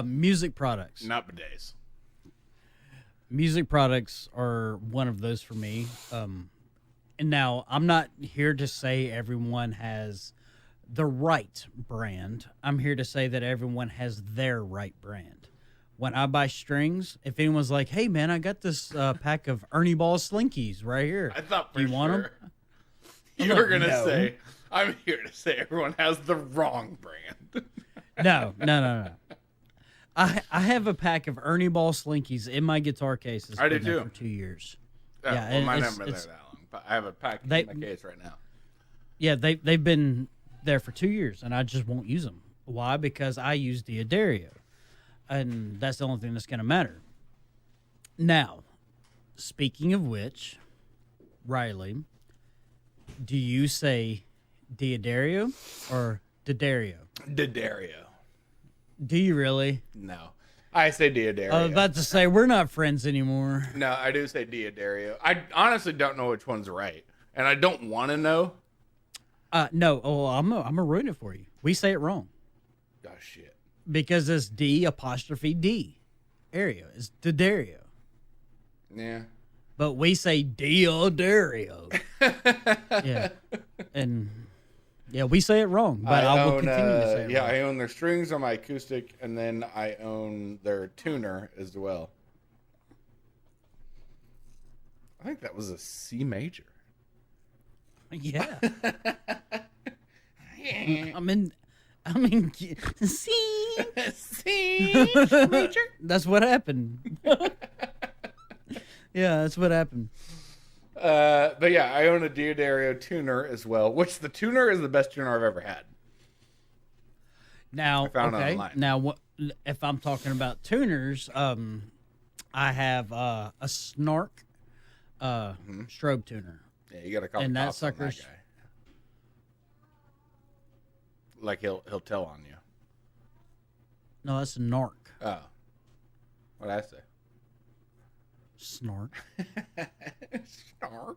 Speaker 2: Music products.
Speaker 1: Not bidets.
Speaker 2: Music products are one of those for me. And now, I'm not here to say everyone has the right brand. I'm here to say that everyone has their right brand. When I buy strings, if anyone's like, hey, man, I got this pack of Ernie Ball Slinkies right here.
Speaker 1: I thought for
Speaker 2: you want them?
Speaker 1: You were going to say, I'm here to say everyone has the wrong brand.
Speaker 2: No. I have a pack of Ernie Ball Slinkies in my guitar case. It's
Speaker 1: I do
Speaker 2: been there
Speaker 1: too.
Speaker 2: for 2 years.
Speaker 1: Yeah, well, mine haven't been there that long, but I have a pack in my case right now.
Speaker 2: Yeah, they've been there for 2 years, and I just won't use them. Why? Because I use Diodario, and that's the only thing that's going to matter. Now, speaking of which, Riley, do you say Diodario or D'Addario?
Speaker 1: D'Addario.
Speaker 2: Do you really?
Speaker 1: No. I say Diodario.
Speaker 2: I was about to say, we're not friends anymore.
Speaker 1: No, I do say Diodario. I honestly don't know which one's right, and I don't want to know.
Speaker 2: No. Oh, I'm gonna ruin it for you. We say it wrong.
Speaker 1: Oh, shit.
Speaker 2: Because it's D''D. Area. It's D'Addario.
Speaker 1: Yeah.
Speaker 2: But we say Diodario. Yeah. And yeah, we say it wrong, but I will continue to say it wrong.
Speaker 1: I own their strings on my acoustic, and then I own their tuner as well. I think that was a C major.
Speaker 2: Yeah. I'm in C
Speaker 1: major.
Speaker 2: That's what happened. Yeah, that's what happened.
Speaker 1: But yeah, I own a Diodario tuner as well, which the tuner is the best tuner I've ever had.
Speaker 2: Now,
Speaker 1: I found it online.
Speaker 2: Now, if I'm talking about tuners, I have a Snark strobe tuner.
Speaker 1: Yeah, you got to call
Speaker 2: and
Speaker 1: the
Speaker 2: that
Speaker 1: cops on that
Speaker 2: sucker's
Speaker 1: guy. Like he'll tell on you.
Speaker 2: No, that's a Narc.
Speaker 1: Oh, what'd I say?
Speaker 2: Snark.
Speaker 1: Snarf.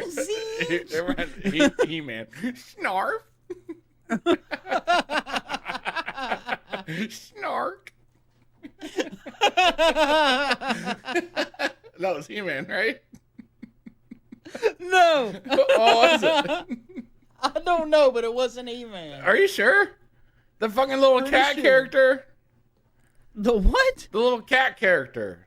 Speaker 2: See?
Speaker 1: He-Man. Snarf. Snark. That was He-Man, right?
Speaker 2: No.
Speaker 1: What was it?
Speaker 2: I don't know, but it wasn't He-Man.
Speaker 1: Are you sure? The fucking little
Speaker 2: Pretty
Speaker 1: cat
Speaker 2: sure.
Speaker 1: character?
Speaker 2: The what?
Speaker 1: The little cat character.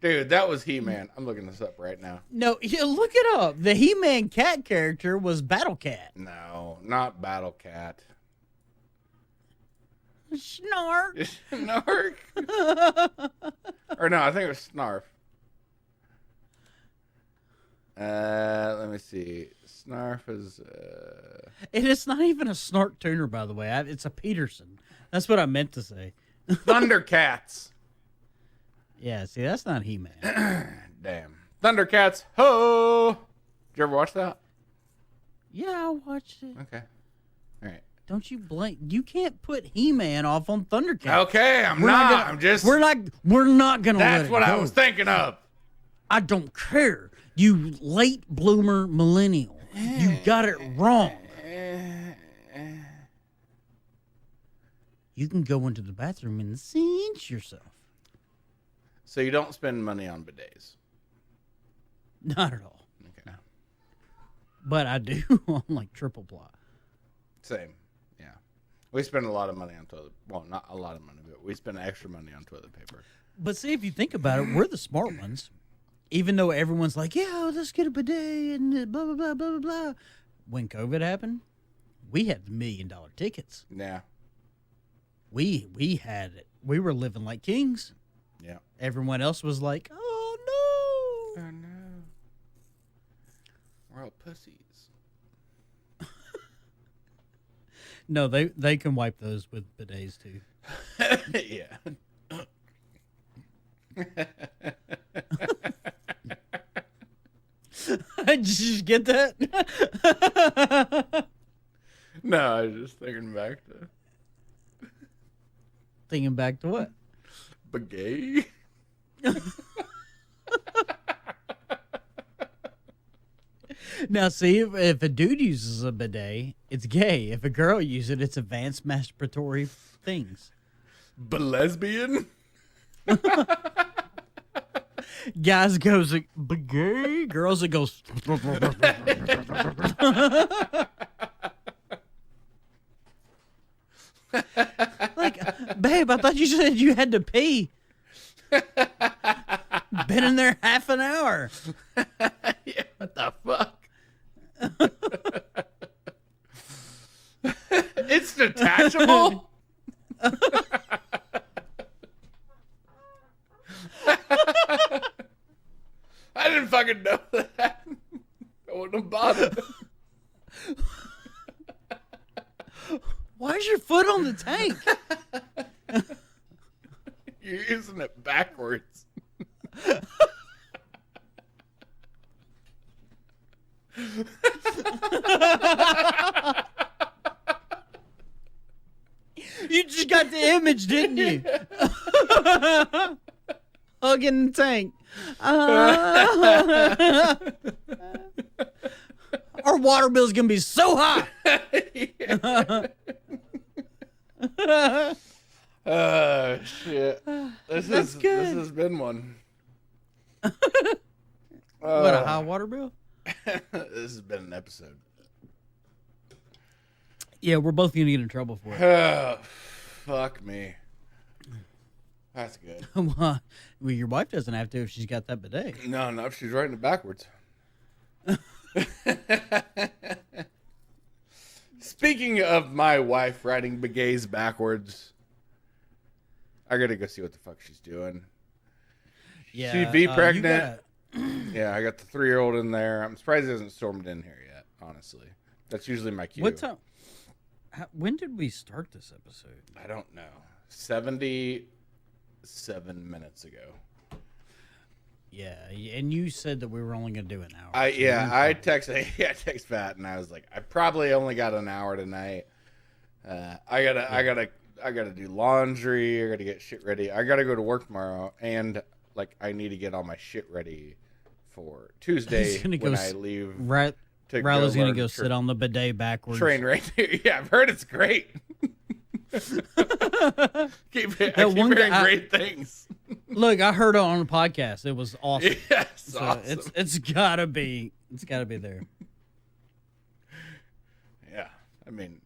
Speaker 1: Dude, that was He-Man. I'm looking this up right now.
Speaker 2: No, yeah, look it up. The He-Man cat character was Battle Cat.
Speaker 1: No, not Battle Cat.
Speaker 2: Snark.
Speaker 1: Snark. Or no, I think it was Snarf. Let me see. Snarf is.
Speaker 2: And it's not even a Snark tuner, by the way. It's a Peterson. That's what I meant to say.
Speaker 1: Thundercats.
Speaker 2: Yeah, see, that's not He-Man.
Speaker 1: Damn. Thundercats. Ho! Did you ever watch that?
Speaker 2: Yeah, I watched it.
Speaker 1: Okay. All right.
Speaker 2: Don't you blame? You can't put He-Man off on Thundercats.
Speaker 1: Okay, I'm
Speaker 2: We're
Speaker 1: not.
Speaker 2: gonna-
Speaker 1: I'm just.
Speaker 2: We're not gonna.
Speaker 1: That's
Speaker 2: let it
Speaker 1: what I
Speaker 2: go.
Speaker 1: was thinking of.
Speaker 2: I don't care. You late bloomer millennial. You got it wrong. You can go into the bathroom and cinch yourself.
Speaker 1: So you don't spend money on bidets.
Speaker 2: Not at all.
Speaker 1: Okay.
Speaker 2: But I do on like triple ply.
Speaker 1: Same. Yeah. We spend a lot of money on toilet. Well, not a lot of money, but we spend extra money on toilet paper.
Speaker 2: But see, if you think about it, we're the smart ones. Even though everyone's like, yeah, let's get a bidet and blah, blah, blah, blah, blah, blah. When COVID happened, we had the $1 million tickets.
Speaker 1: Yeah.
Speaker 2: We had it. We were living like kings.
Speaker 1: Yeah.
Speaker 2: Everyone else was like, oh,
Speaker 1: Oh
Speaker 2: no.
Speaker 1: no. We're all pussies.
Speaker 2: No, they can wipe those with bidets, too.
Speaker 1: Yeah.
Speaker 2: Did you just get that?
Speaker 1: No, I was just thinking back to
Speaker 2: Thinking back to what?
Speaker 1: Bagay.
Speaker 2: Now, see, if a dude uses a bidet, it's gay. If a girl uses it, it's advanced masturbatory things.
Speaker 1: Lesbian.
Speaker 2: Guys goes like, bidet. Girls it goes. Like, babe, I thought you said you had to pee. Been in there half an hour.
Speaker 1: Yeah, what the fuck? It's detachable.
Speaker 2: tank.
Speaker 1: You're using it backwards.
Speaker 2: You just got the image, didn't you? Hugging the tank. Our water bill's gonna be so high.
Speaker 1: Oh shit! This has been one.
Speaker 2: What, a high water bill?
Speaker 1: This has been an episode.
Speaker 2: Yeah, we're both gonna get in trouble for it.
Speaker 1: Oh, fuck me. That's good.
Speaker 2: Well, your wife doesn't have to if she's got that bidet.
Speaker 1: No, she's writing it backwards. Speaking of my wife writing bidets backwards, I gotta go see what the fuck she's doing.
Speaker 2: Yeah,
Speaker 1: She'd be pregnant. Yeah, I got the 3-year-old in there. I'm surprised he hasn't stormed in here yet, honestly. That's usually my cue.
Speaker 2: What time? When did we start this episode?
Speaker 1: I don't know. 77 minutes ago.
Speaker 2: Yeah, and you said that we were only going to do an hour.
Speaker 1: I texted Pat and I was like, I probably only got an hour tonight. I gotta do laundry. I gotta get shit ready. I gotta go to work tomorrow, and like I need to get all my shit ready for Tuesday when I leave.
Speaker 2: Right. Riley's going to go sit on the bidet backwards.
Speaker 1: Train right there. Yeah, I've heard it's great. I keep hearing great things.
Speaker 2: Look, I heard it on the podcast. It was awesome.
Speaker 1: Yeah,
Speaker 2: so
Speaker 1: awesome.
Speaker 2: It's gotta be there.
Speaker 1: Yeah, I mean,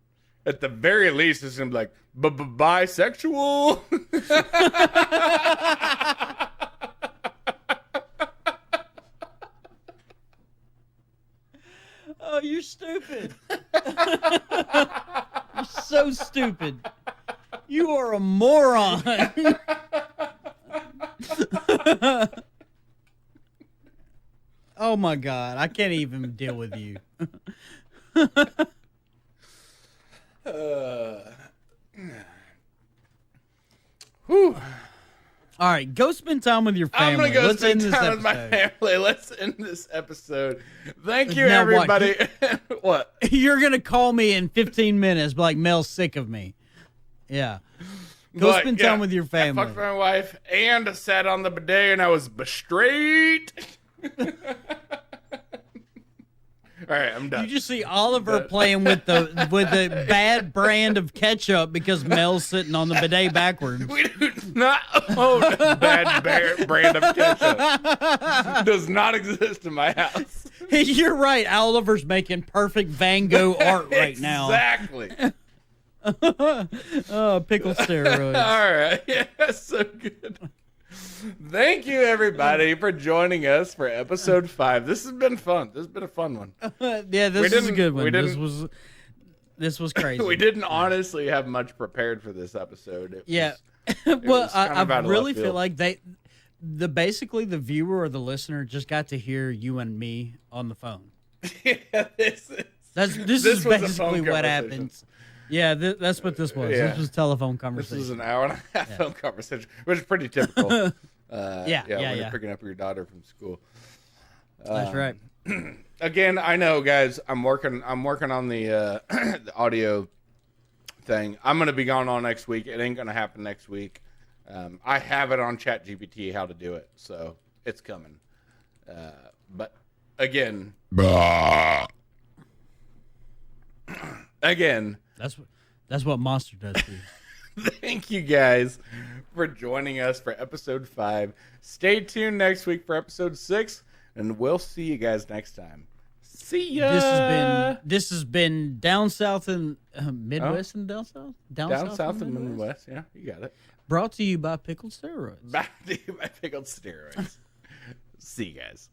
Speaker 1: at the very least, it's gonna be like bisexual.
Speaker 2: Oh, you're stupid. You're so stupid. You are a moron. Oh my God, I can't even deal with you.
Speaker 1: Whew.
Speaker 2: All right, go spend time with your family.
Speaker 1: I'm gonna go
Speaker 2: Let's
Speaker 1: spend
Speaker 2: end
Speaker 1: time
Speaker 2: this
Speaker 1: with my
Speaker 2: episode.
Speaker 1: family. Let's end this episode. Thank you,
Speaker 2: Now what?
Speaker 1: everybody. What?
Speaker 2: You're gonna call me in 15 minutes, but like Mel's sick of me. Yeah. Go spend time with your family.
Speaker 1: I fucked my wife and sat on the bidet and I was straight. All right, I'm done.
Speaker 2: You just see Oliver playing with the bad brand of ketchup because Mel's sitting on the bidet backwards.
Speaker 1: We do not own a bad brand of ketchup. Does not exist in my house.
Speaker 2: You're right. Oliver's making perfect Van Gogh art right now.
Speaker 1: Exactly.
Speaker 2: Oh, pickled steroids.
Speaker 1: All right. Yeah, so good. Thank you, everybody, for joining us for episode 5. This has been fun. This has been a fun one.
Speaker 2: Yeah, this is a good one. This was crazy.
Speaker 1: We didn't honestly have much prepared for this episode.
Speaker 2: Well, I really feel like basically the viewer or the listener just got to hear you and me on the phone.
Speaker 1: Yeah, this
Speaker 2: is basically what happens. Yeah, that's what this was.
Speaker 1: Yeah.
Speaker 2: This was a telephone conversation.
Speaker 1: This was an hour and a half phone conversation, which is pretty typical. When you're picking up your daughter from school.
Speaker 2: That's right.
Speaker 1: Again, I know, guys. I'm working on the the audio thing. I'm gonna be gone all next week. It ain't gonna happen next week. I have it on ChatGPT how to do it, so it's coming. But again,
Speaker 2: That's what Monster does to you.
Speaker 1: Thank you guys for joining us for episode 5. Stay tuned next week for episode 6, and we'll see you guys next time. See ya.
Speaker 2: This has been Down South and Midwest and Down South?
Speaker 1: Down South and Midwest. Yeah, you got it.
Speaker 2: Brought to you by Pickled Steroids.
Speaker 1: Back to you by Pickled Steroids. See you guys.